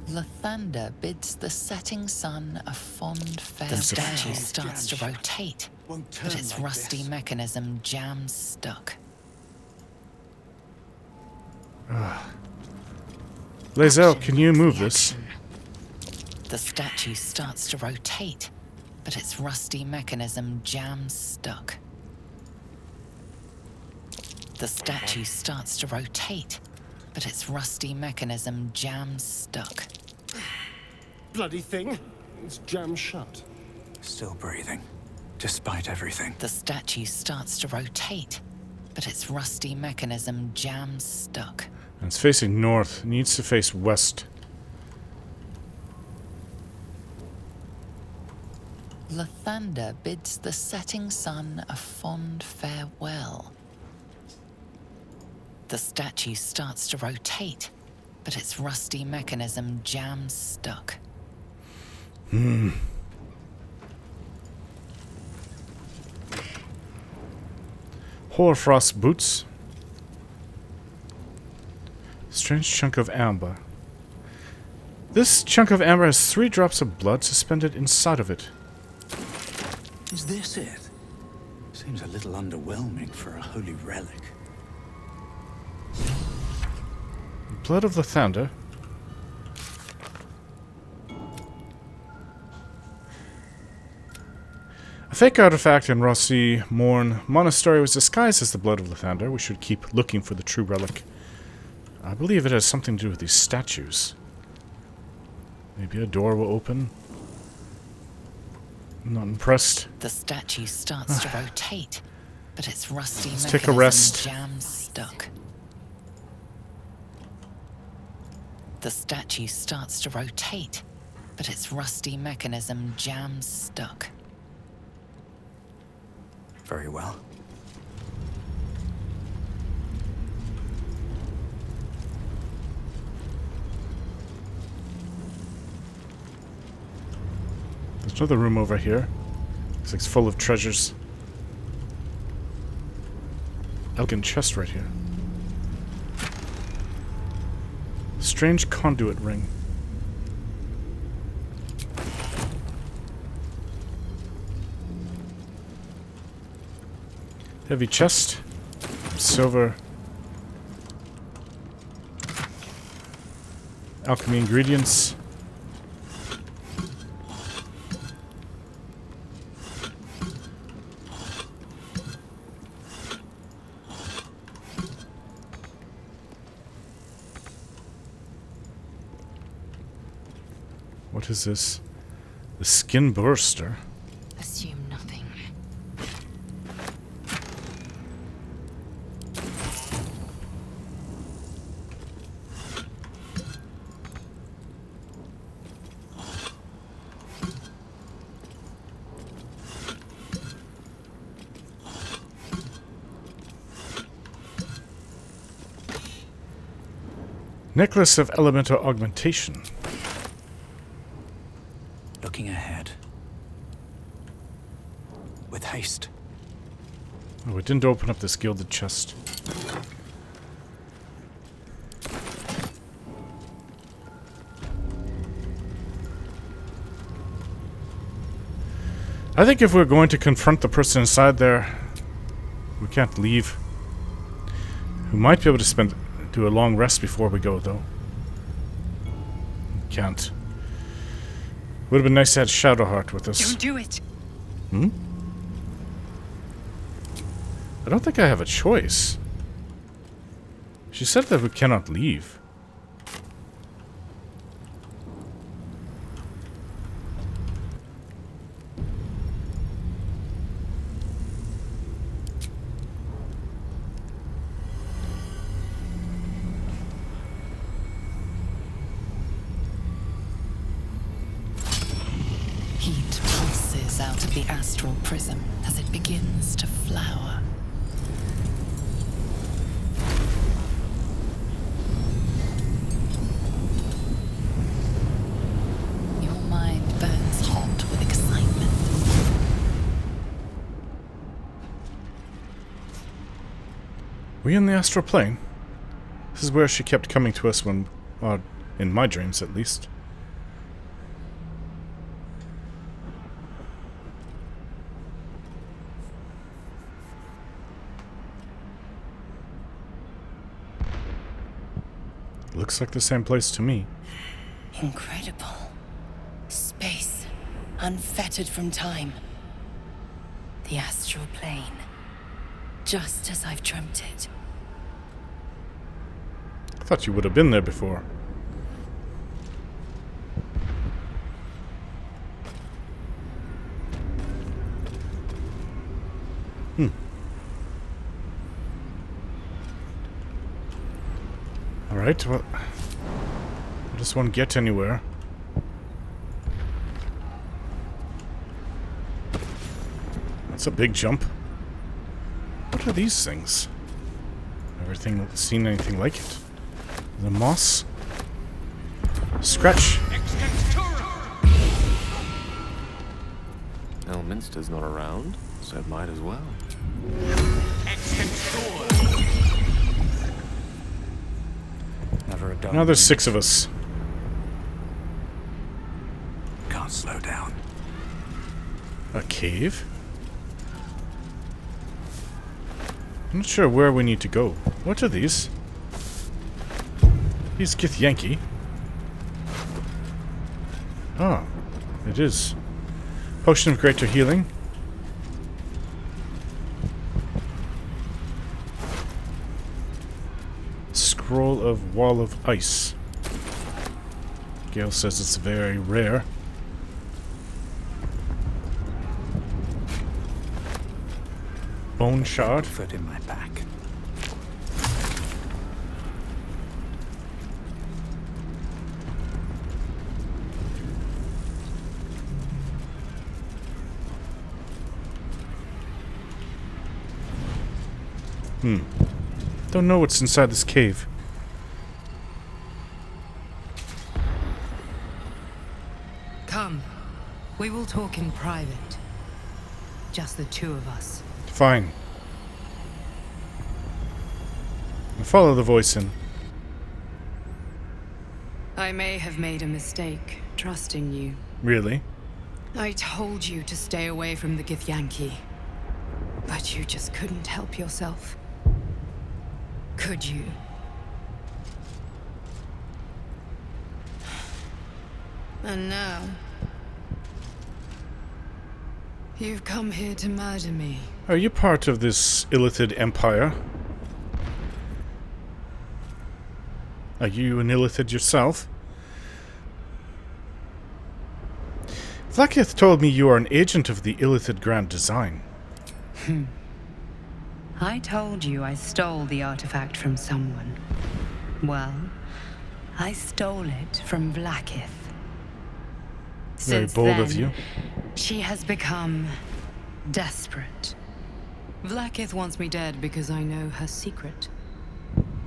Lathander bids the setting sun a fond farewell. The statue starts to rotate, but its rusty mechanism jams stuck. Lae'zel, can you move this? The statue starts to rotate, but its rusty mechanism jams stuck. The statue starts to rotate, but its rusty mechanism jams stuck. Bloody thing. It's jammed shut. Still breathing, despite everything. The statue starts to rotate, but its rusty mechanism jams stuck. And it's facing north. It needs to face west. Lathander bids the setting sun a fond farewell. The statue starts to rotate, but its rusty mechanism jams stuck. Hoarfrost boots. Strange chunk of amber. This chunk of amber has 3 drops of blood suspended inside of it. Is this it? Seems a little underwhelming for a holy relic. Blood of Lathander. A fake artifact in Rosymorn Monastery was disguised as the blood of Lathander. We should keep looking for the true relic. I believe it has something to do with these statues. Maybe a door will open. I'm not impressed. The statue starts to rotate, but its rusty Let's mechanism take a rest. jams stuck. The statue starts to rotate, but its rusty mechanism jams stuck. Very well. There's another room over here. Looks like it's full of treasures. Elegant chest right here. Strange conduit ring. Heavy chest. Silver. Alchemy ingredients. What is this? The skin burster. Assume nothing. Necklace of elemental augmentation. Looking ahead. With haste. Oh, it didn't open up this gilded chest. I think if we're going to confront the person inside there, we can't leave. We might be able to do a long rest before we go, though. Can't. Would have been nice to have Shadowheart with us. Don't do it. Hmm? I don't think I have a choice. She said that we cannot leave. Heat pulses out of the astral prism as it begins to flower. Your mind burns hot with excitement. We in the astral plane? This is where she kept coming to us when, in my dreams at least. Looks like the same place to me. Incredible. Space, unfettered from time. The astral plane. Just as I've dreamt it. I thought you would have been there before. Alright, well, how does one get anywhere? That's a big jump. What are these things? Never seen anything like it. The moss? Scratch! Elminster's not around, so it might as well. Never a done. Now there's 6 of us. Can't slow down. A cave? I'm not sure where we need to go. What are these? These Githyanki. Oh, it is. Potion of Greater Healing. Scroll of Wall of Ice. Gale says it's very rare. Bone Shard. Foot in my back. Don't know what's inside this cave. Come. We will talk in private. Just the two of us. Fine. I'll follow the voice in. I may have made a mistake trusting you. Really? I told you to stay away from the Githyanki. But you just couldn't help yourself. Could you? And now... you've come here to murder me. Are you part of this Illithid Empire? Are you an Illithid yourself? Vlaakith told me you are an agent of the Illithid Grand Design. I told you I stole the artifact from someone. Well, I stole it from Vlaakith. Very bold of you. She has become desperate. Vlaakith wants me dead because I know her secret.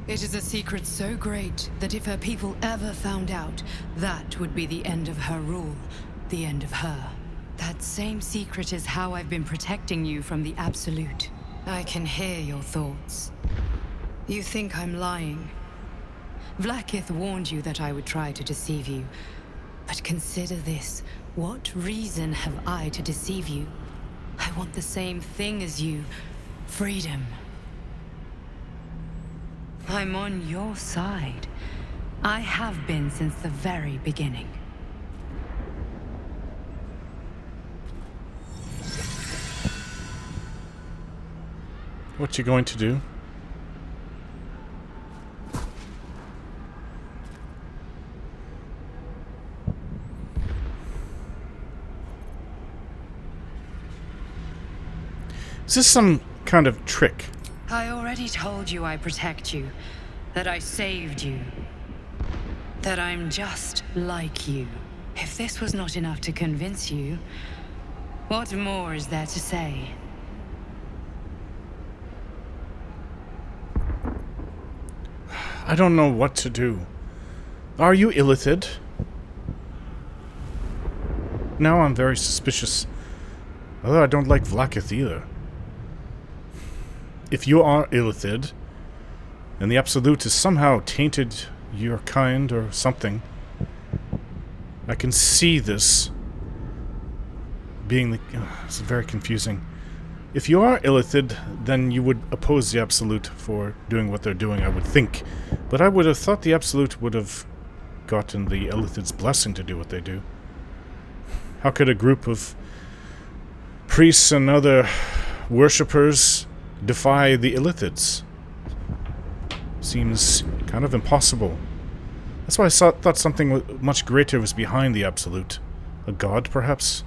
It is a secret so great that if her people ever found out, that would be the end of her rule, the end of her. That same secret is how I've been protecting you from the Absolute. I can hear your thoughts. You think I'm lying. Vlaakith warned you that I would try to deceive you. But consider this. What reason have I to deceive you? I want the same thing as you. Freedom. I'm on your side. I have been since the very beginning. What you going to do? Is this some kind of trick? I already told you I protect you, that I saved you, that I'm just like you. If this was not enough to convince you, what more is there to say? I don't know what to do. Are you Illithid? Now I'm very suspicious. Although I don't like Vlaakith either. If you are Illithid, and the Absolute has somehow tainted your kind or something, I can see this being the... it's very confusing. If you are Illithid, then you would oppose the Absolute for doing what they're doing, I would think. But I would have thought the Absolute would have gotten the Illithid's blessing to do what they do. How could a group of priests and other worshippers defy the Illithids? Seems kind of impossible. That's why I thought something much greater was behind the Absolute. A god, perhaps?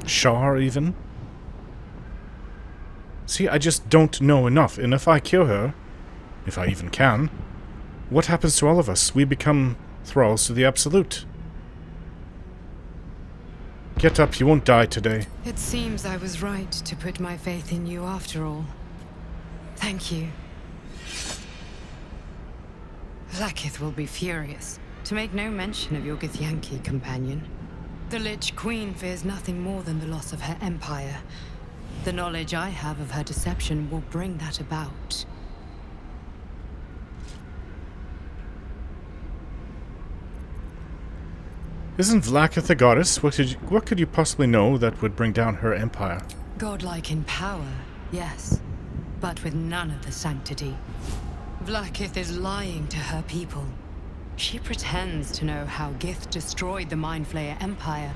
Shar, even? See, I just don't know enough, and if I kill her, if I even can, what happens to all of us? We become thralls to the Absolute. Get up, you won't die today. It seems I was right to put my faith in you after all. Thank you. Vlaakith will be furious, to make no mention of your Githyanki companion. The Lich Queen fears nothing more than the loss of her empire. The knowledge I have of her deception will bring that about. Isn't Vlaakith a goddess? What could you possibly know that would bring down her empire? Godlike in power, yes, but with none of the sanctity. Vlaakith is lying to her people. She pretends to know how Gith destroyed the Mind Flayer Empire.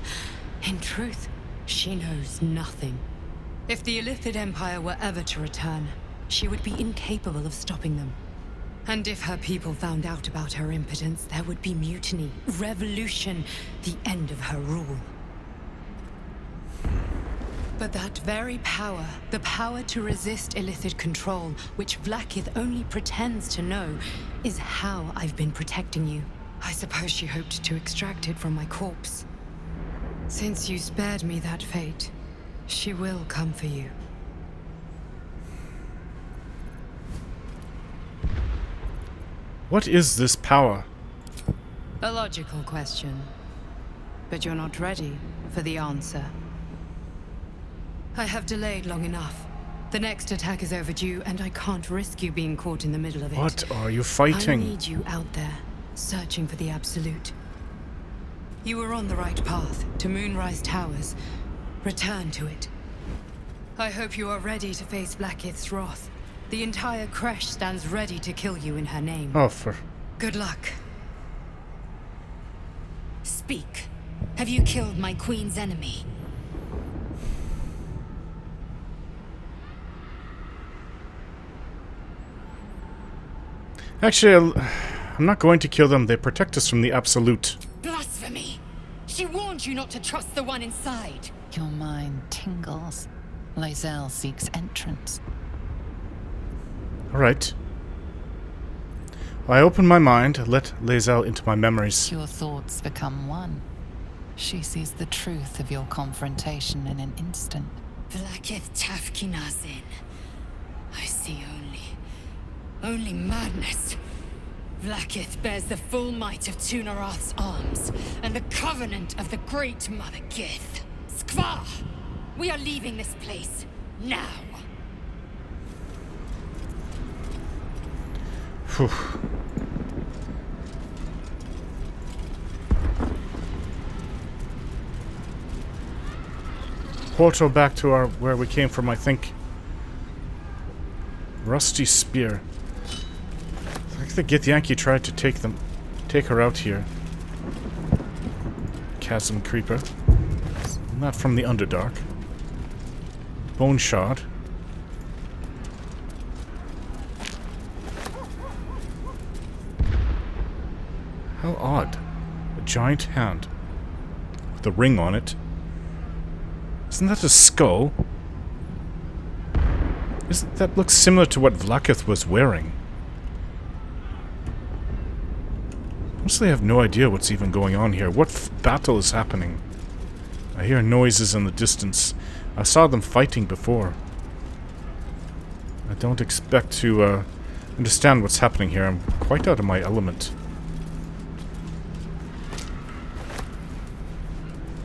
In truth, she knows nothing. If the Illithid Empire were ever to return, she would be incapable of stopping them. And if her people found out about her impotence, there would be mutiny, revolution, the end of her rule. But that very power, the power to resist Illithid control, which Vlaakith only pretends to know, is how I've been protecting you. I suppose she hoped to extract it from my corpse. Since you spared me that fate, she will come for you. What is this power? A logical question. But you're not ready for the answer. I have delayed long enough. The next attack is overdue, and I can't risk you being caught in the middle of it. What are you fighting? I need you out there, searching for the Absolute. You were on the right path, to Moonrise Towers. Return to it. I hope you are ready to face Vlaakith's wrath. The entire Creche stands ready to kill you in her name. Oh, for... Good luck. Speak. Have you killed my queen's enemy? Actually, I'm not going to kill them. They protect us from the Absolute. Blasphemy! She warned you not to trust the one inside. Your mind tingles. Lae'zel seeks entrance. Alright. I open my mind, let Lae'zel into my memories. Your thoughts become one. She sees the truth of your confrontation in an instant. Vlaakith Tafkinazin. I see only madness. Vlaakith bears the full might of Tunarath's arms, and the covenant of the Great Mother Gith. Skvar! We are leaving this place, now! Whew. Portal back to where we came from, I think. Rusty spear. I think the Githyanki tried to take her out here. Chasm creeper. Not from the Underdark. Bone shard. How odd. A giant hand. With a ring on it. Isn't that a skull? That looks similar to what Vlaakith was wearing. Honestly, I have no idea what's even going on here. What battle is happening? I hear noises in the distance. I saw them fighting before. I don't expect to understand what's happening here. I'm quite out of my element.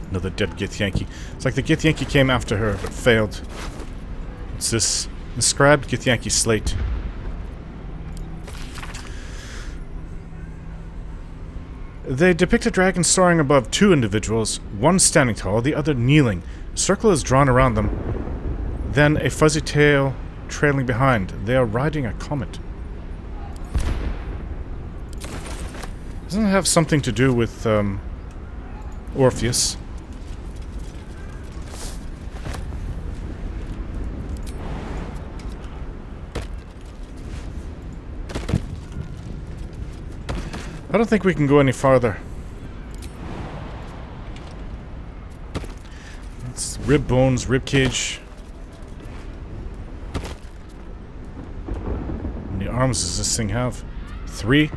Another dead Githyanki. It's like the Githyanki came after her, but failed. What's this? Inscribed Githyanki slate. They depict a dragon soaring above two individuals, one standing tall, the other kneeling. Circle is drawn around them. Then a fuzzy tail trailing behind. They are riding a comet. Doesn't it have something to do with Orpheus? I don't think we can go any farther. It's rib bones, rib cage. How many arms does this thing have? 3?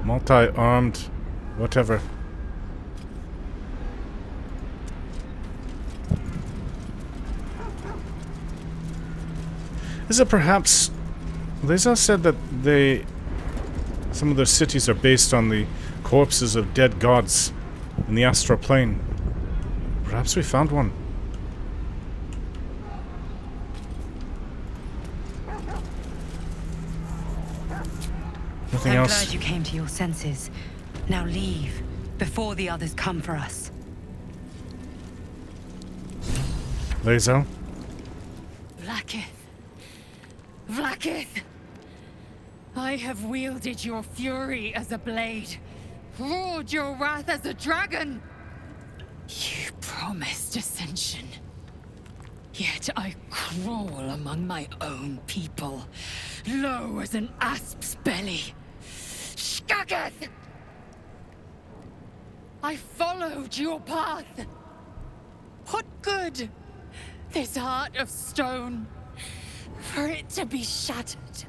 Multi-armed, whatever. Is it perhaps... Leza said that some of their cities are based on the corpses of dead gods in the astral plane. Perhaps we found one. Nothing I'm else. glad you came to your senses. Now leave, before the others come for us. Leza? Vlaakith. Vlaakith! I have wielded your fury as a blade, roared your wrath as a dragon. You promised ascension. Yet I crawl among my own people, low as an asp's belly. Shkageth! I followed your path. What good? This heart of stone, for it to be shattered.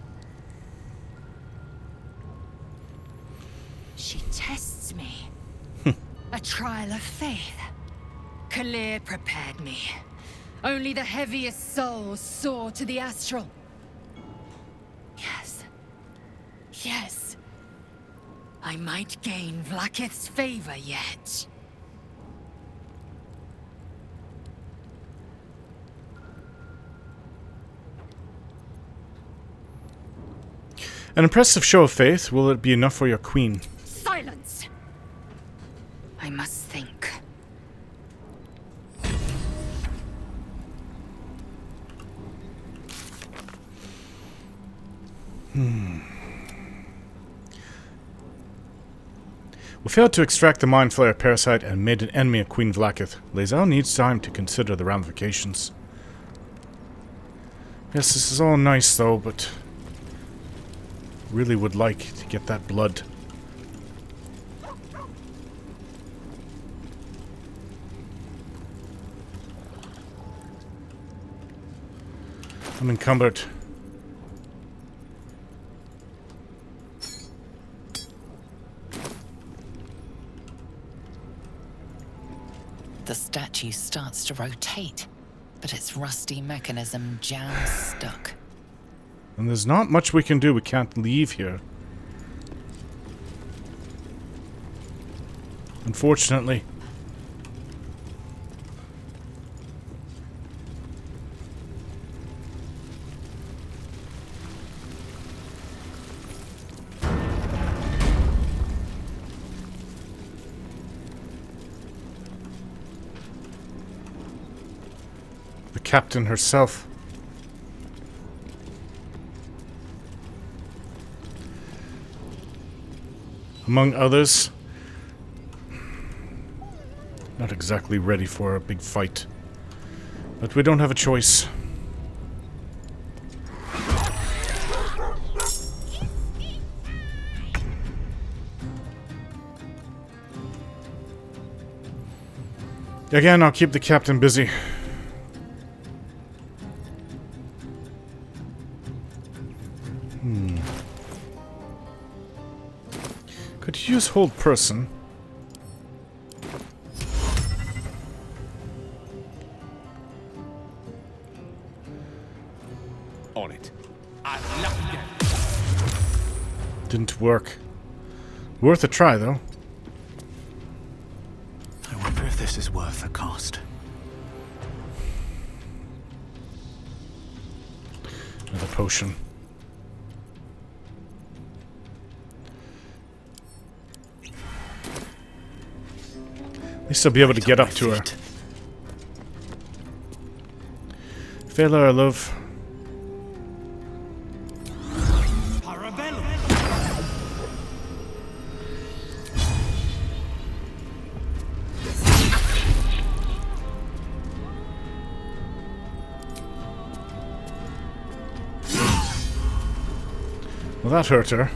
She tests me. A trial of faith. Kalir prepared me. Only the heaviest souls soar to the astral. Yes. Yes. I might gain Vlaakith's favor yet. An impressive show of faith. Will it be enough for your queen? Silence! I must think. We failed to extract the Mind Flayer parasite and made an enemy of Queen Vlaakith. Lae'zel needs time to consider the ramifications. Yes, this is all nice though, but really would like to get that blood. I'm encumbered. The statue starts to rotate, but its rusty mechanism jams stuck. And there's not much we can do. We can't leave here. Unfortunately. The captain herself. Among others. Not exactly ready for a big fight. But we don't have a choice. Again, I'll keep the captain busy. Could use hold person. On it. I love you. Didn't work. Worth a try, though. I wonder if this is worth the cost. Another potion. At least I'll be able to get up to her. Failure, love. Well, that hurt her.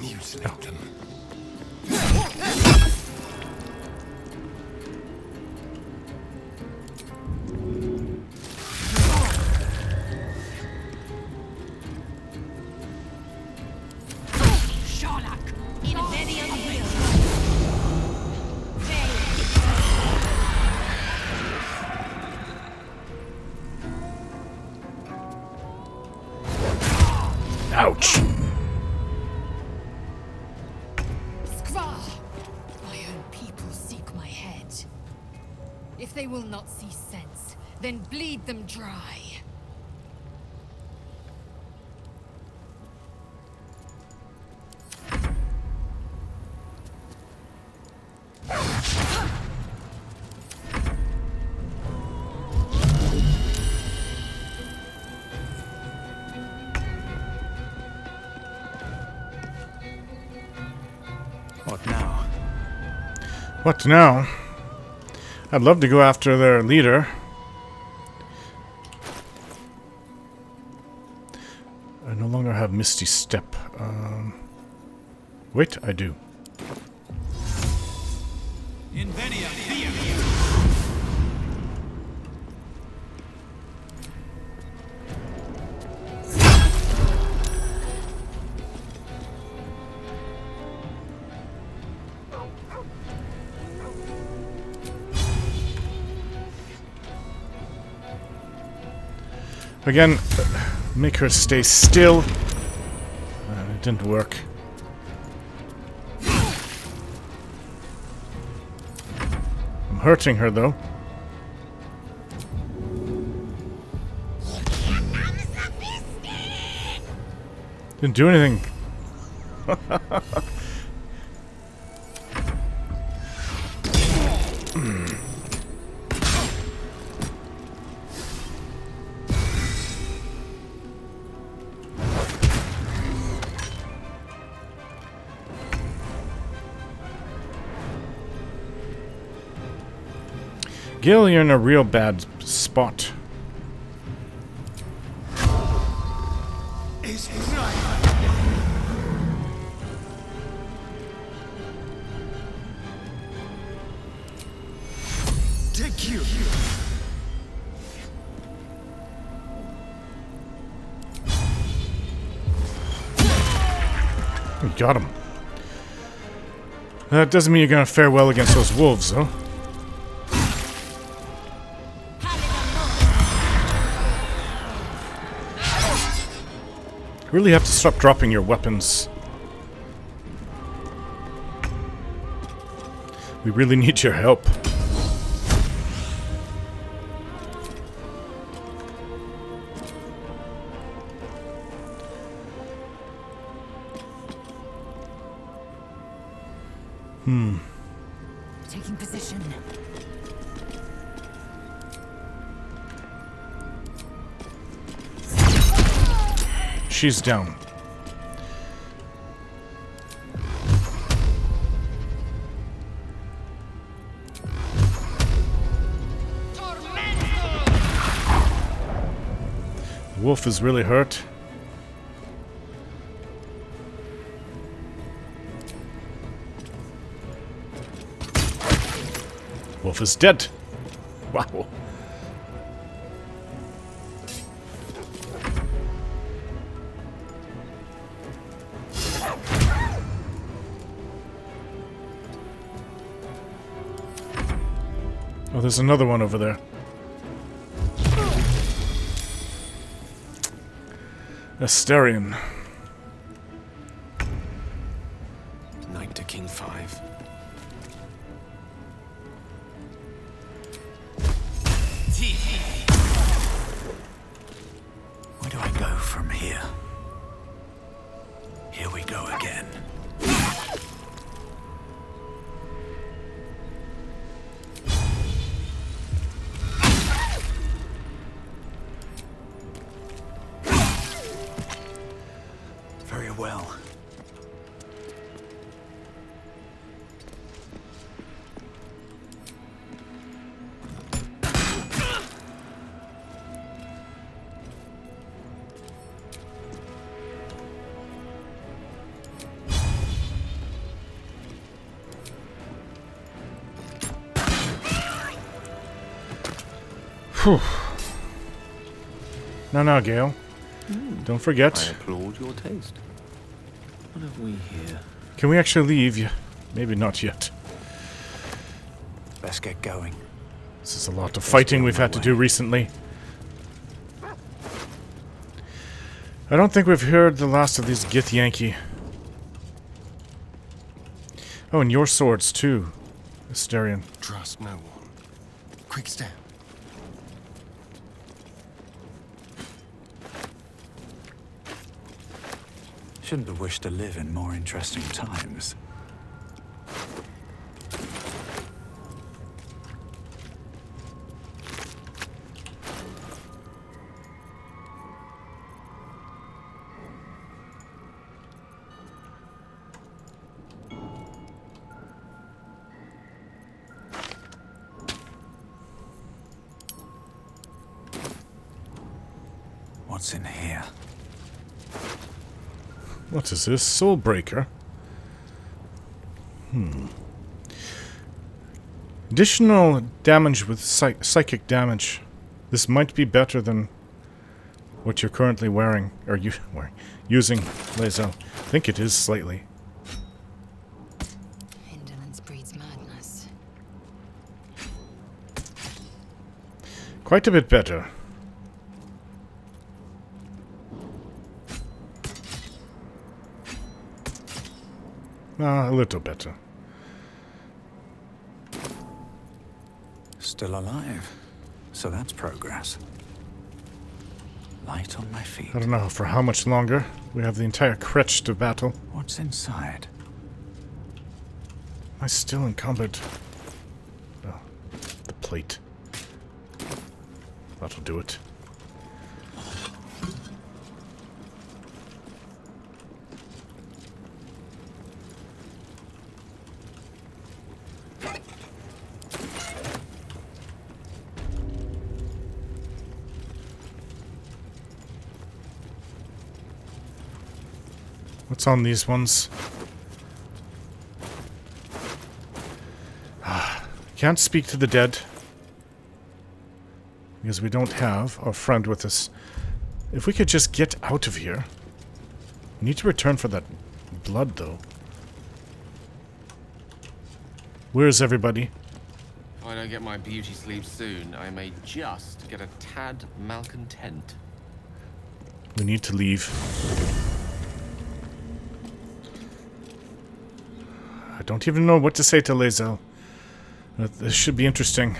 Mutilate them. Ouch. My own people seek my head. If they will not see sense, then bleed them dry. What now? What now? I'd love to go after their leader. I no longer have Misty Step. Wait, I do. Again, make her stay still. It didn't work. I'm hurting her, though. Didn't do anything. Gil, you're in a real bad spot. Take you. We got him. That doesn't mean you're gonna fare well against those wolves, though. You really have to stop dropping your weapons. We really need your help. Taking position. She's down. The wolf is really hurt. Wolf is dead. Wow. Oh, there's another one over there. Asterion. Knight to King 5. Where do I go from here? Here we go again. Very well. Whew. Now, Gale. Don't forget. I applaud your taste. What have we here? Can we actually leave? Maybe not yet. Let's get going. This is a lot of fighting we've had to do recently. I don't think we've heard the last of these Githyanki. Oh, and your swords too, Asterion. Trust no one. Quick step. Shouldn't have wished to live in more interesting times. What's in here? What is this? Soulbreaker? Additional damage with psychic damage. This might be better than what you're currently wearing, or using, Lae'zel. I think it is slightly. Indolence breeds madness. Quite a bit better. A little better. Still alive. So that's progress. Light on my feet. I don't know for how much longer. We have the entire Creche to battle. What's inside? Am I still encumbered? Oh, the plate. That'll do it. What's on these ones? Can't speak to the dead. Because we don't have our friend with us. If we could just get out of here. We need to return for that blood, though. Where's everybody? If I don't get my beauty sleep soon, I may just get a tad malcontent. We need to leave. I don't even know what to say to Lae'zel. This should be interesting.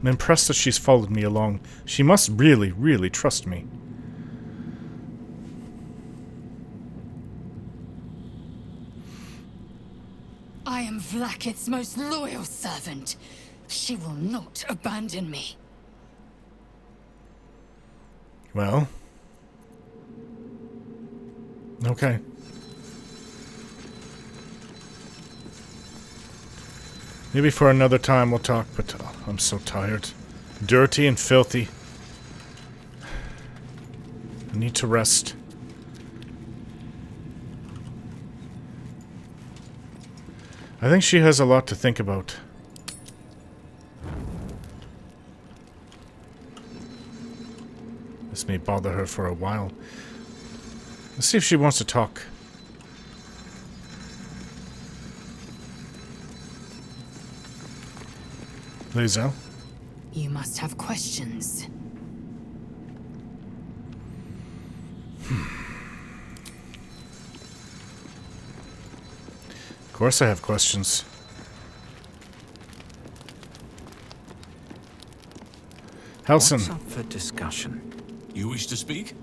I'm impressed that she's followed me along. She must really, really trust me. I am Vlaakith's most loyal servant. She will not abandon me. Well. Okay. Maybe for another time we'll talk, but I'm so tired. Dirty and filthy. I need to rest. I think she has a lot to think about. This may bother her for a while. Let's see if she wants to talk. Lae'zel. You must have questions. Of course I have questions. Halsin. What's up for discussion? You wish to speak?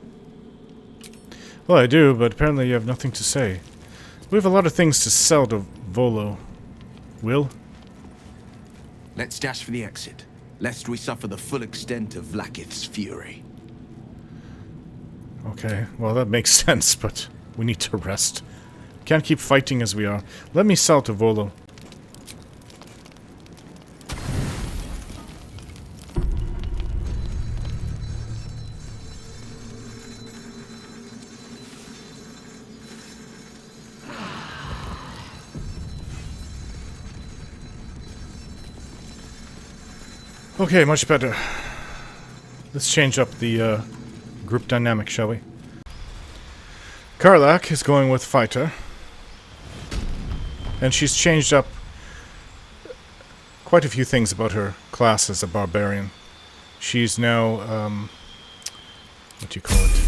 Well, I do, but apparently you have nothing to say. We have a lot of things to sell to Volo. Will? Let's dash for the exit, lest we suffer the full extent of Vlaakith's fury. Okay, well that makes sense, but we need to rest. Can't keep fighting as we are. Let me sell to Volo. Okay, much better. Let's change up the group dynamic, shall we? Karlach is going with fighter. And she's changed up quite a few things about her class as a barbarian. She's now, what do you call it?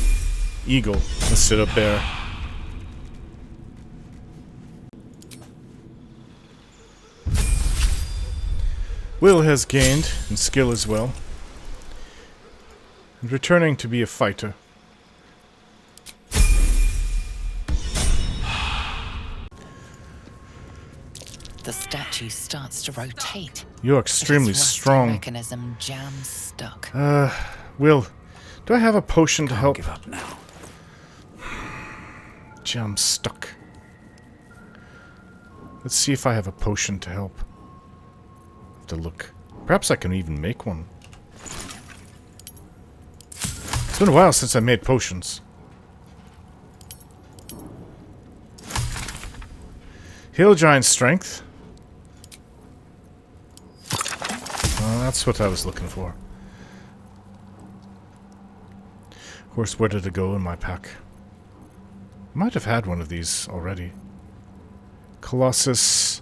Eagle instead of bear. Will has gained in skill as well, and returning to be a fighter. The statue starts to rotate. You're extremely strong. Mechanism jam stuck. Will, do I have a potion to help? Give up now. Jam stuck. Let's see if I have a potion to help. To look. Perhaps I can even make one. It's been a while since I made potions. Heal Giant Strength. Well, that's what I was looking for. Of course, where did it go in my pack? Might have had one of these already. Colossus.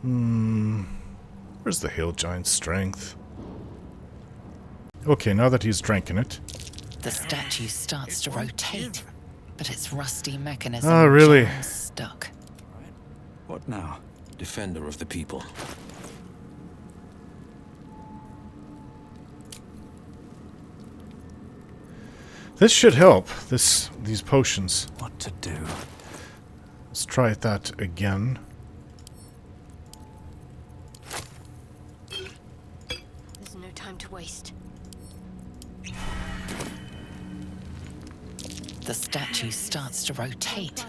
Where's the Hill Giant Strength? Okay, now that he's drinking it. The statue starts to rotate, but its rusty mechanism really? jams stuck. What now? Defender of the people. This should help. These potions. What to do? Let's try that again. There's no time to waste. The statue starts to rotate,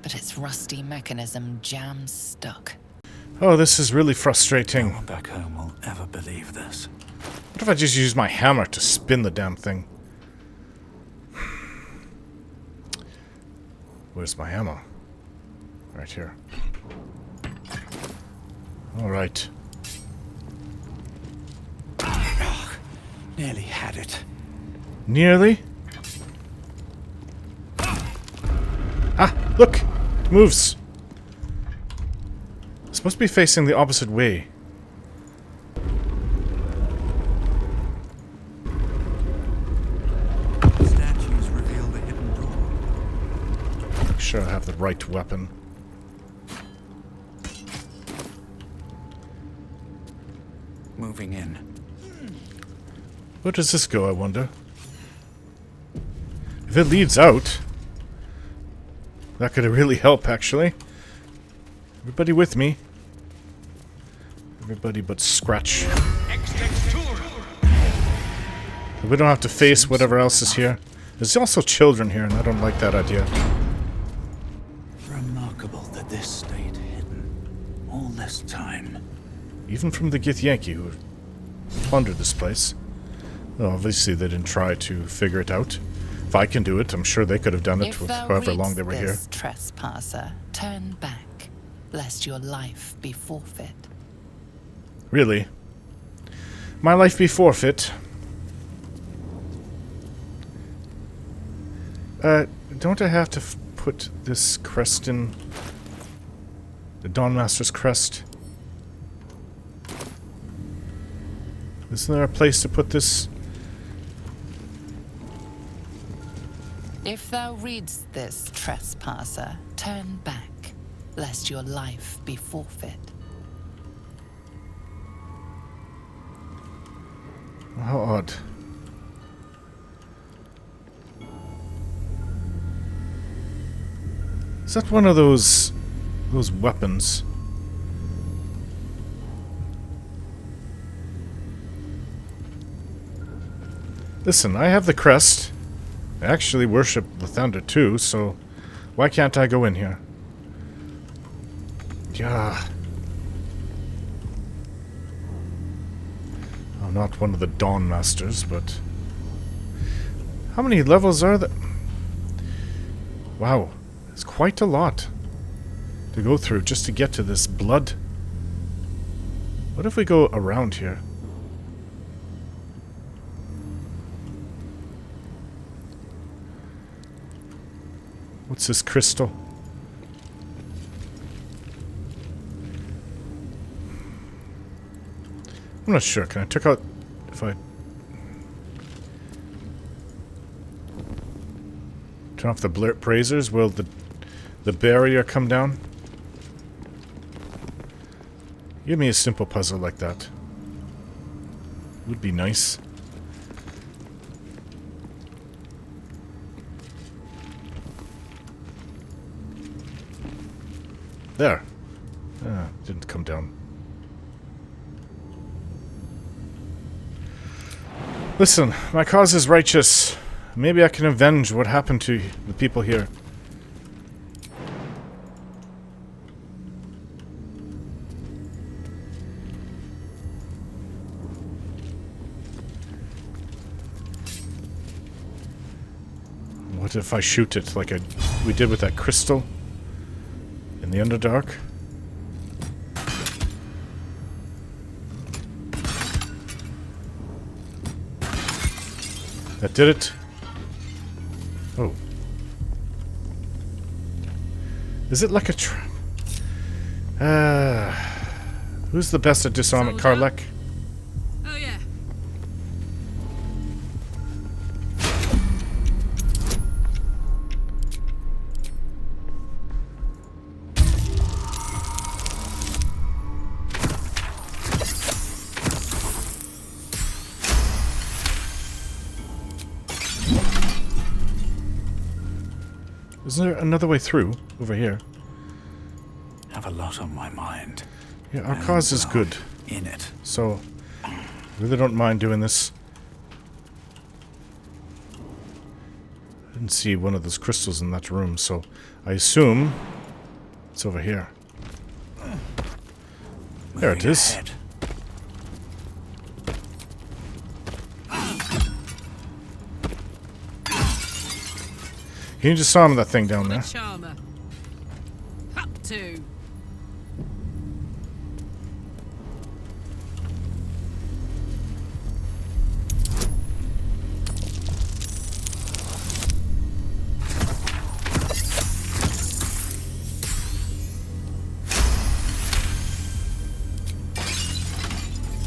but its rusty mechanism jams stuck. Oh, this is really frustrating. No one back home will ever believe this. What if I just use my hammer to spin the damn thing? Where's my hammer? Right here. Alright. Nearly had it. Nearly? Ah, look! It moves! It's supposed to be facing the opposite way. Statues reveal the hidden door. Make sure I have the right weapon. Moving in. Where does this go, I wonder? If it leads out, that could really help, actually. Everybody with me? Everybody but Scratch. We don't have to face whatever else is here. There's also children here, and I don't like that idea. Remarkable that this stayed hidden all this time. Even from the Githyanki who plundered this place. Well, obviously they didn't try to figure it out. If I can do it, I'm sure they could have done it with however long they were here. If thou readst this, trespasser, turn back, lest your life be forfeit. Really? My life be forfeit? Don't I have to put this crest in? The Dawnmaster's crest? Isn't there a place to put this? If thou readst this, trespasser, turn back, lest your life be forfeit. How odd. Is that one of those weapons? Listen, I have the crest. I actually worship Lathander too, so why can't I go in here? Yeah. I'm not one of the Dawn Masters, but... How many levels are there? Wow. It's quite a lot to go through just to get to this blood. What if we go around here? What's this crystal? I'm not sure. Can I check out if I turn off the braziers? Will the barrier come down? Give me a simple puzzle like that. Would be nice. There. Ah, didn't come down. Listen, my cause is righteous. Maybe I can avenge what happened to the people here. What if I shoot it like we did with that crystal in the Underdark? That did it. Oh. Is it like a trap? Who's the best at disarming? Karlek? Oh yeah. Isn't there another way through over here? Have a lot on my mind. Yeah, our cause is good. In it. So, I really don't mind doing this. I didn't see one of those crystals in that room, so I assume it's over here. There it is. Ahead. Can you disarm that thing down there? Charmer. Up to.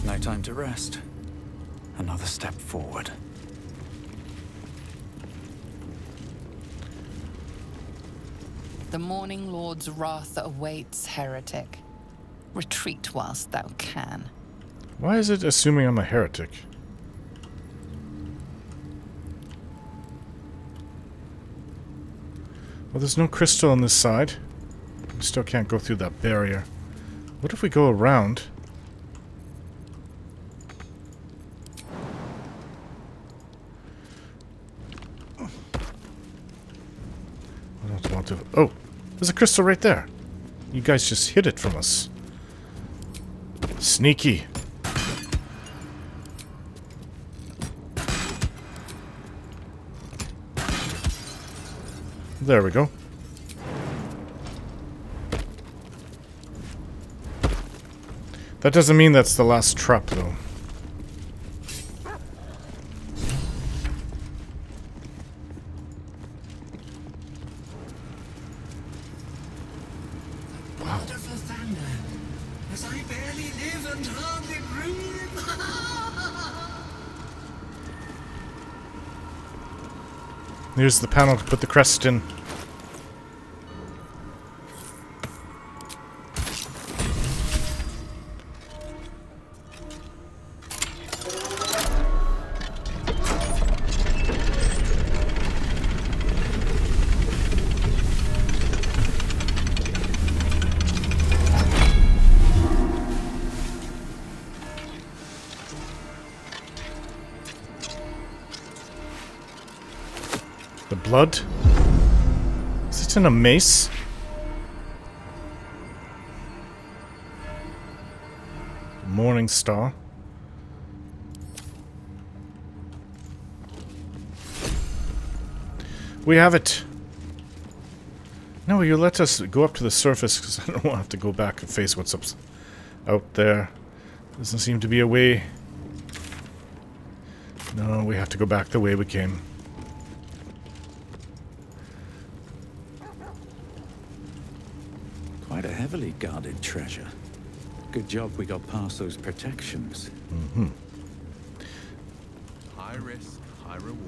No time to rest. Another step forward. The Morning Lord's wrath awaits, heretic. Retreat whilst thou can. Why is it assuming I'm a heretic? Well, there's no crystal on this side. We still can't go through that barrier. What if we go around? I don't want to... Oh! There's a crystal right there. You guys just hid it from us. Sneaky. There we go. That doesn't mean that's the last trap, though. Wonderful thunder, as I barely live and hardly breathe. Here's the panel to put the crest in. The blood? Is it in a mace? Morning Star. We have it. No, you let us go up to the surface because I don't want to have to go back and face what's up out there. Doesn't seem to be a way. No, we have to go back the way we came. Quite a heavily guarded treasure. Good job we got past those protections. Mm-hmm. High risk, high reward.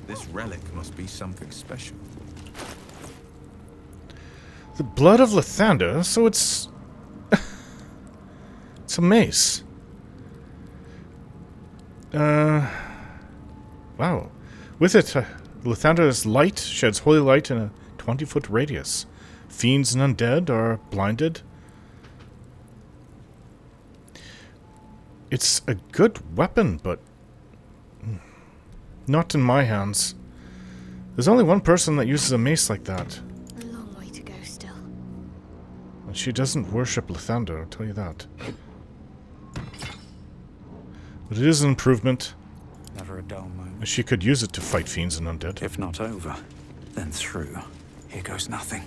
This relic must be something special. The blood of Lathander, so it's... it's a mace. Wow. With it, Lathander's light sheds holy light in a 20-foot radius. Fiends and undead are blinded. It's a good weapon, but not in my hands. There's only one person that uses a mace like that. A long way to go still. And she doesn't worship Lathander, I'll tell you that. But it is an improvement. Never a dull moment. She could use it to fight fiends and undead. If not over, then through. Here goes nothing.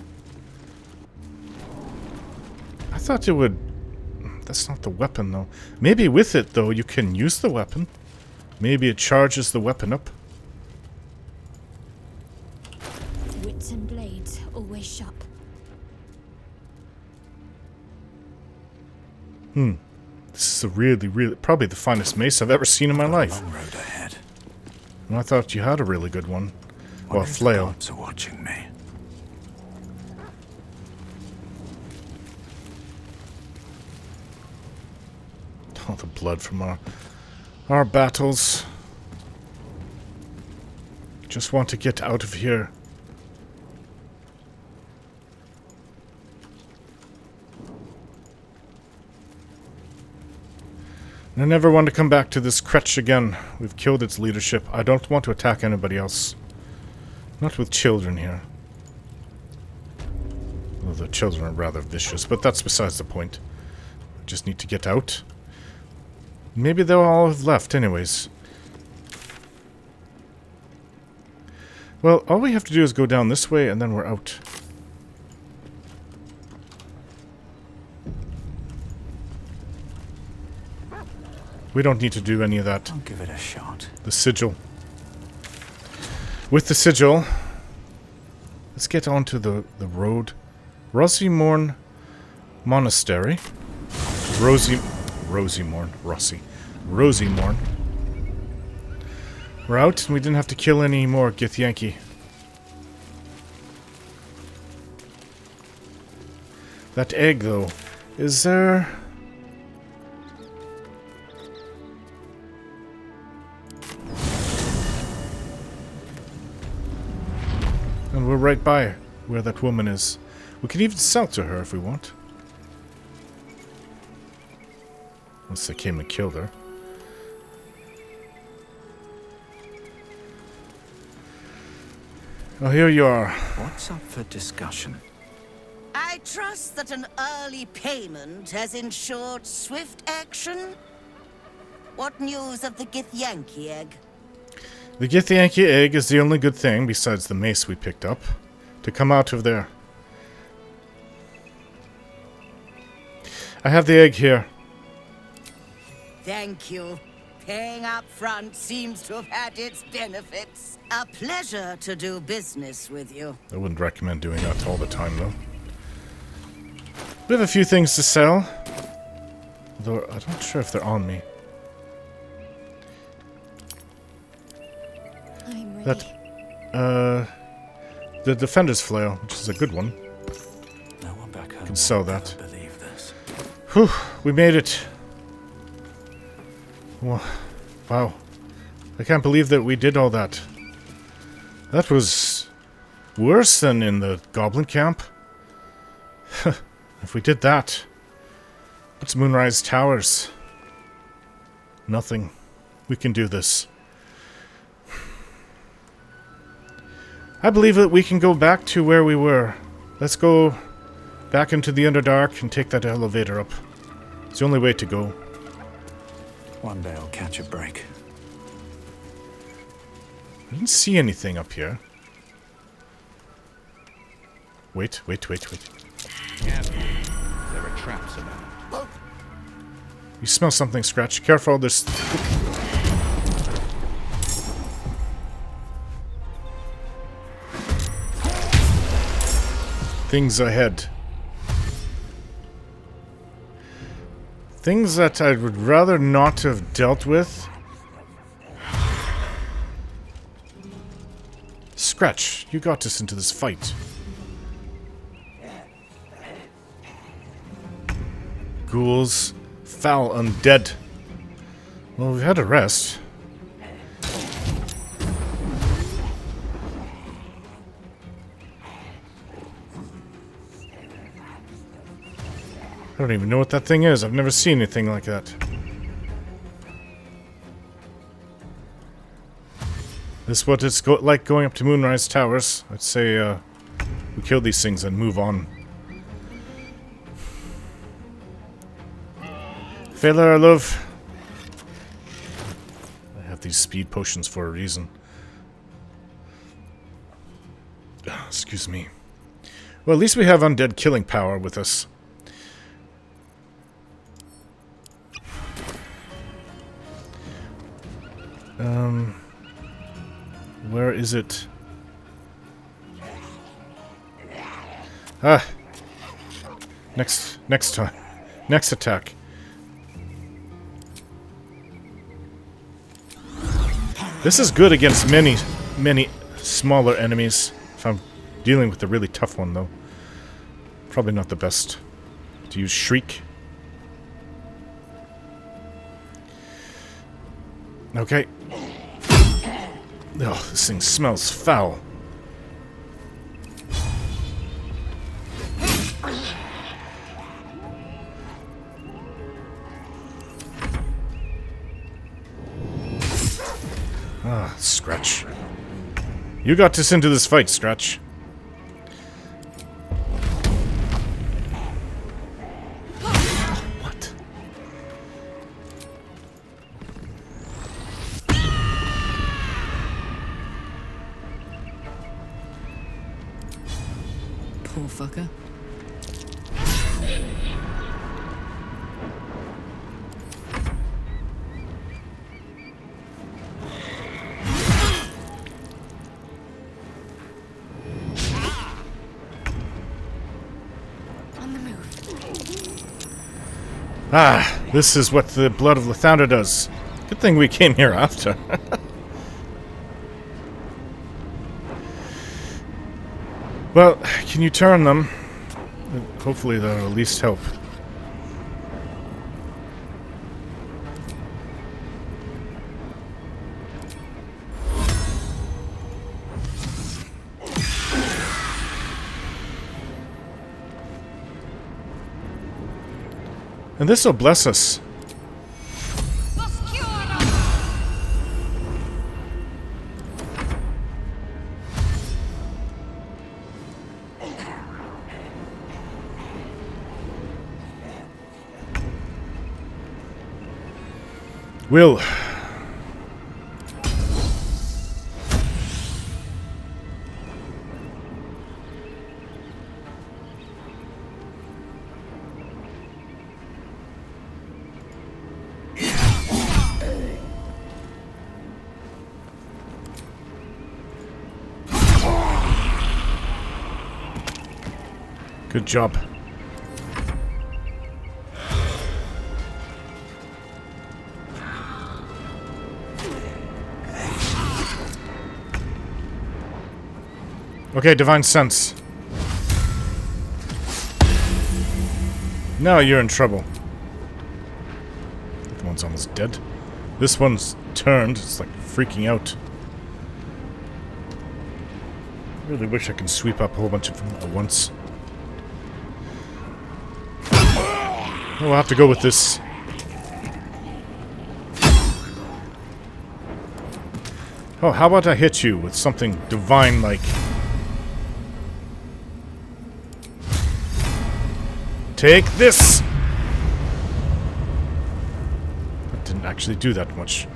I thought it would... That's not the weapon, though. Maybe with it, though, you can use the weapon. Maybe it charges the weapon up. Wits and blades, always sharp. This is a really, probably the finest mace I've ever seen in my life. Long road ahead. And I thought you had a really good one. Or a flail. The gods are watching me. Oh, the blood from our battles. Just want to get out of here. And I never want to come back to this Creche again. We've killed its leadership. I don't want to attack anybody else. Not with children here. Well, the children are rather vicious, but that's besides the point. I just need to get out. Maybe they'll all have left anyways. Well, all we have to do is go down this way and then we're out. We don't need to do any of that. I'll give it a shot. The sigil. With the sigil, let's get onto the road. Rosymorn Monastery. Rosymorn. We're out, and we didn't have to kill any more Githyanki. That egg, though, is there... And we're right by where that woman is. We can even sell to her if we want. Unless they came and killed her. Oh, here you are. What's up for discussion? I trust that an early payment has ensured swift action. What news of the Githyanki egg? The Githyanki egg is the only good thing, besides the mace we picked up, to come out of there. I have the egg here. Thank you. Paying up front seems to have had its benefits. A pleasure to do business with you. I wouldn't recommend doing that all the time, though. We have a few things to sell. Though I'm not sure if they're on me. I'm ready. That the Defender's Flail, which is a good one. No one back home Can sell that. believe this. Whew, we made it. Wow. I can't believe that we did all that. That was worse than in the Goblin Camp. If we did that, what's Moonrise Towers? Nothing. We can do this. I believe that we can go back to where we were. Let's go back into the Underdark and take that elevator up. It's the only way to go. One day I'll catch a break. I didn't see anything up here. Wait. Careful. There are traps about. You smell something, Scratch. Careful, there's... things ahead. Things that I would rather not have dealt with. Scratch, you got us into this fight. Ghouls, foul undead. Well, we've had a rest. I don't even know what that thing is. I've never seen anything like that. This is what it's like going up to Moonrise Towers. I'd say we kill these things and move on. Failure, love. I have these speed potions for a reason. Excuse me. Well, at least we have undead killing power with us. Where is it? Ah! Next time. Next attack. This is good against many smaller enemies. If I'm dealing with a really tough one, though. Probably not the best to use Shriek. Okay. Oh, this thing smells foul. Ah, Scratch. You got us into this fight, Scratch. What? Poor fucker. Ah, this is what the blood of Lathander does. Good thing we came here after. Well, can you turn them? Hopefully that'll at least help. And this will bless us. Will. Good job. Okay, Divine Sense. Now you're in trouble. That one's almost dead. This one's turned. It's like freaking out. I really wish I could sweep up a whole bunch of them at once. We'll have to go with this. Oh, how about I hit you with something divine-like? Take this! That didn't actually do that much.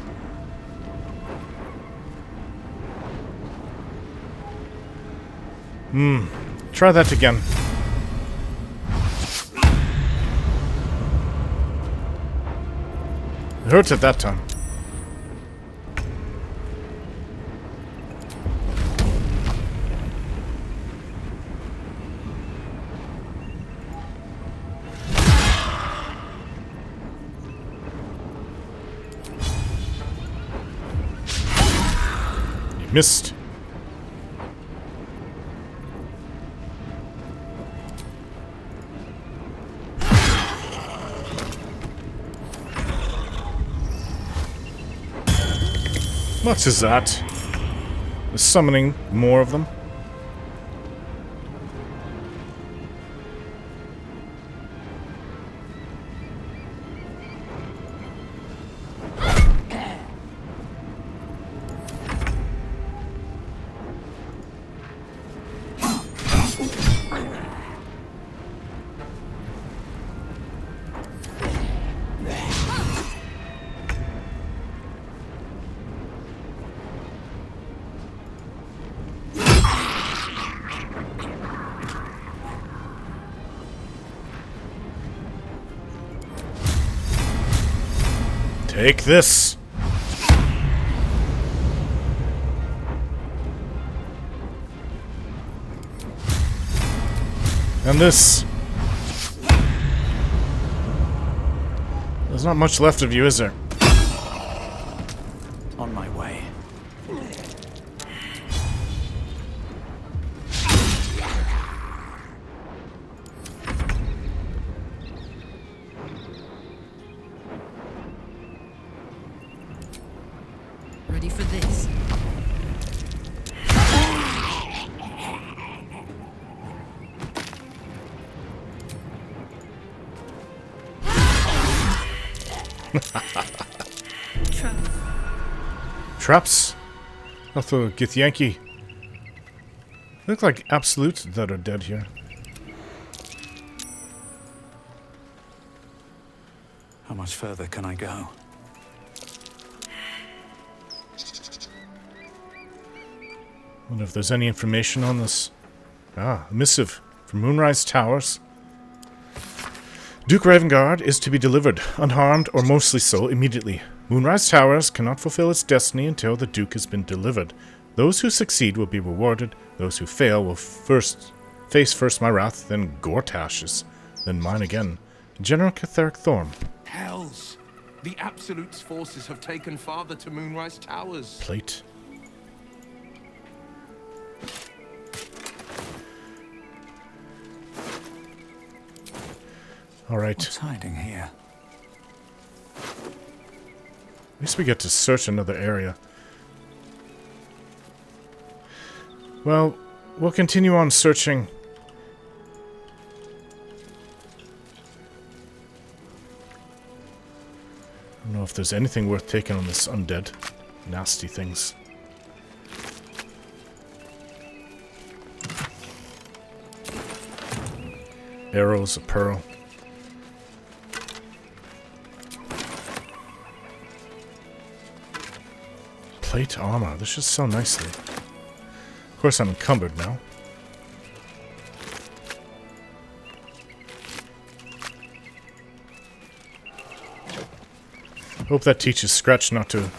Try that again. It hurts at that time. You missed. What is that? Is summoning more of them? Take this. And this. There's not much left of you, is there? On my way. Ready for this? Traps? Also, Githyanki. Look like absolutes that are dead here. How much further can I go? Wonder if there's any information on this. Ah, a missive from Moonrise Towers. Duke Ravengard is to be delivered, unharmed or mostly so, immediately. Moonrise Towers cannot fulfill its destiny until the Duke has been delivered. Those who succeed will be rewarded. Those who fail will face first my wrath, then Gortash's, then mine again. General Catherick Thorm. Hells! The Absolute's forces have taken Father to Moonrise Towers. Plate. Alright. What's hiding here? At least we get to search another area. Well, we'll continue on searching. I don't know if there's anything worth taking on this undead. Nasty things. Arrows, a pearl. Plate armor. This should sell nicely. Of course, I'm encumbered now. Hope that teaches Scratch not to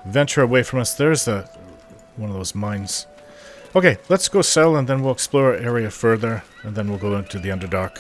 venture away from us. There's one of those mines. Okay, let's go sell and then we'll explore our area further and then we'll go into the Underdark.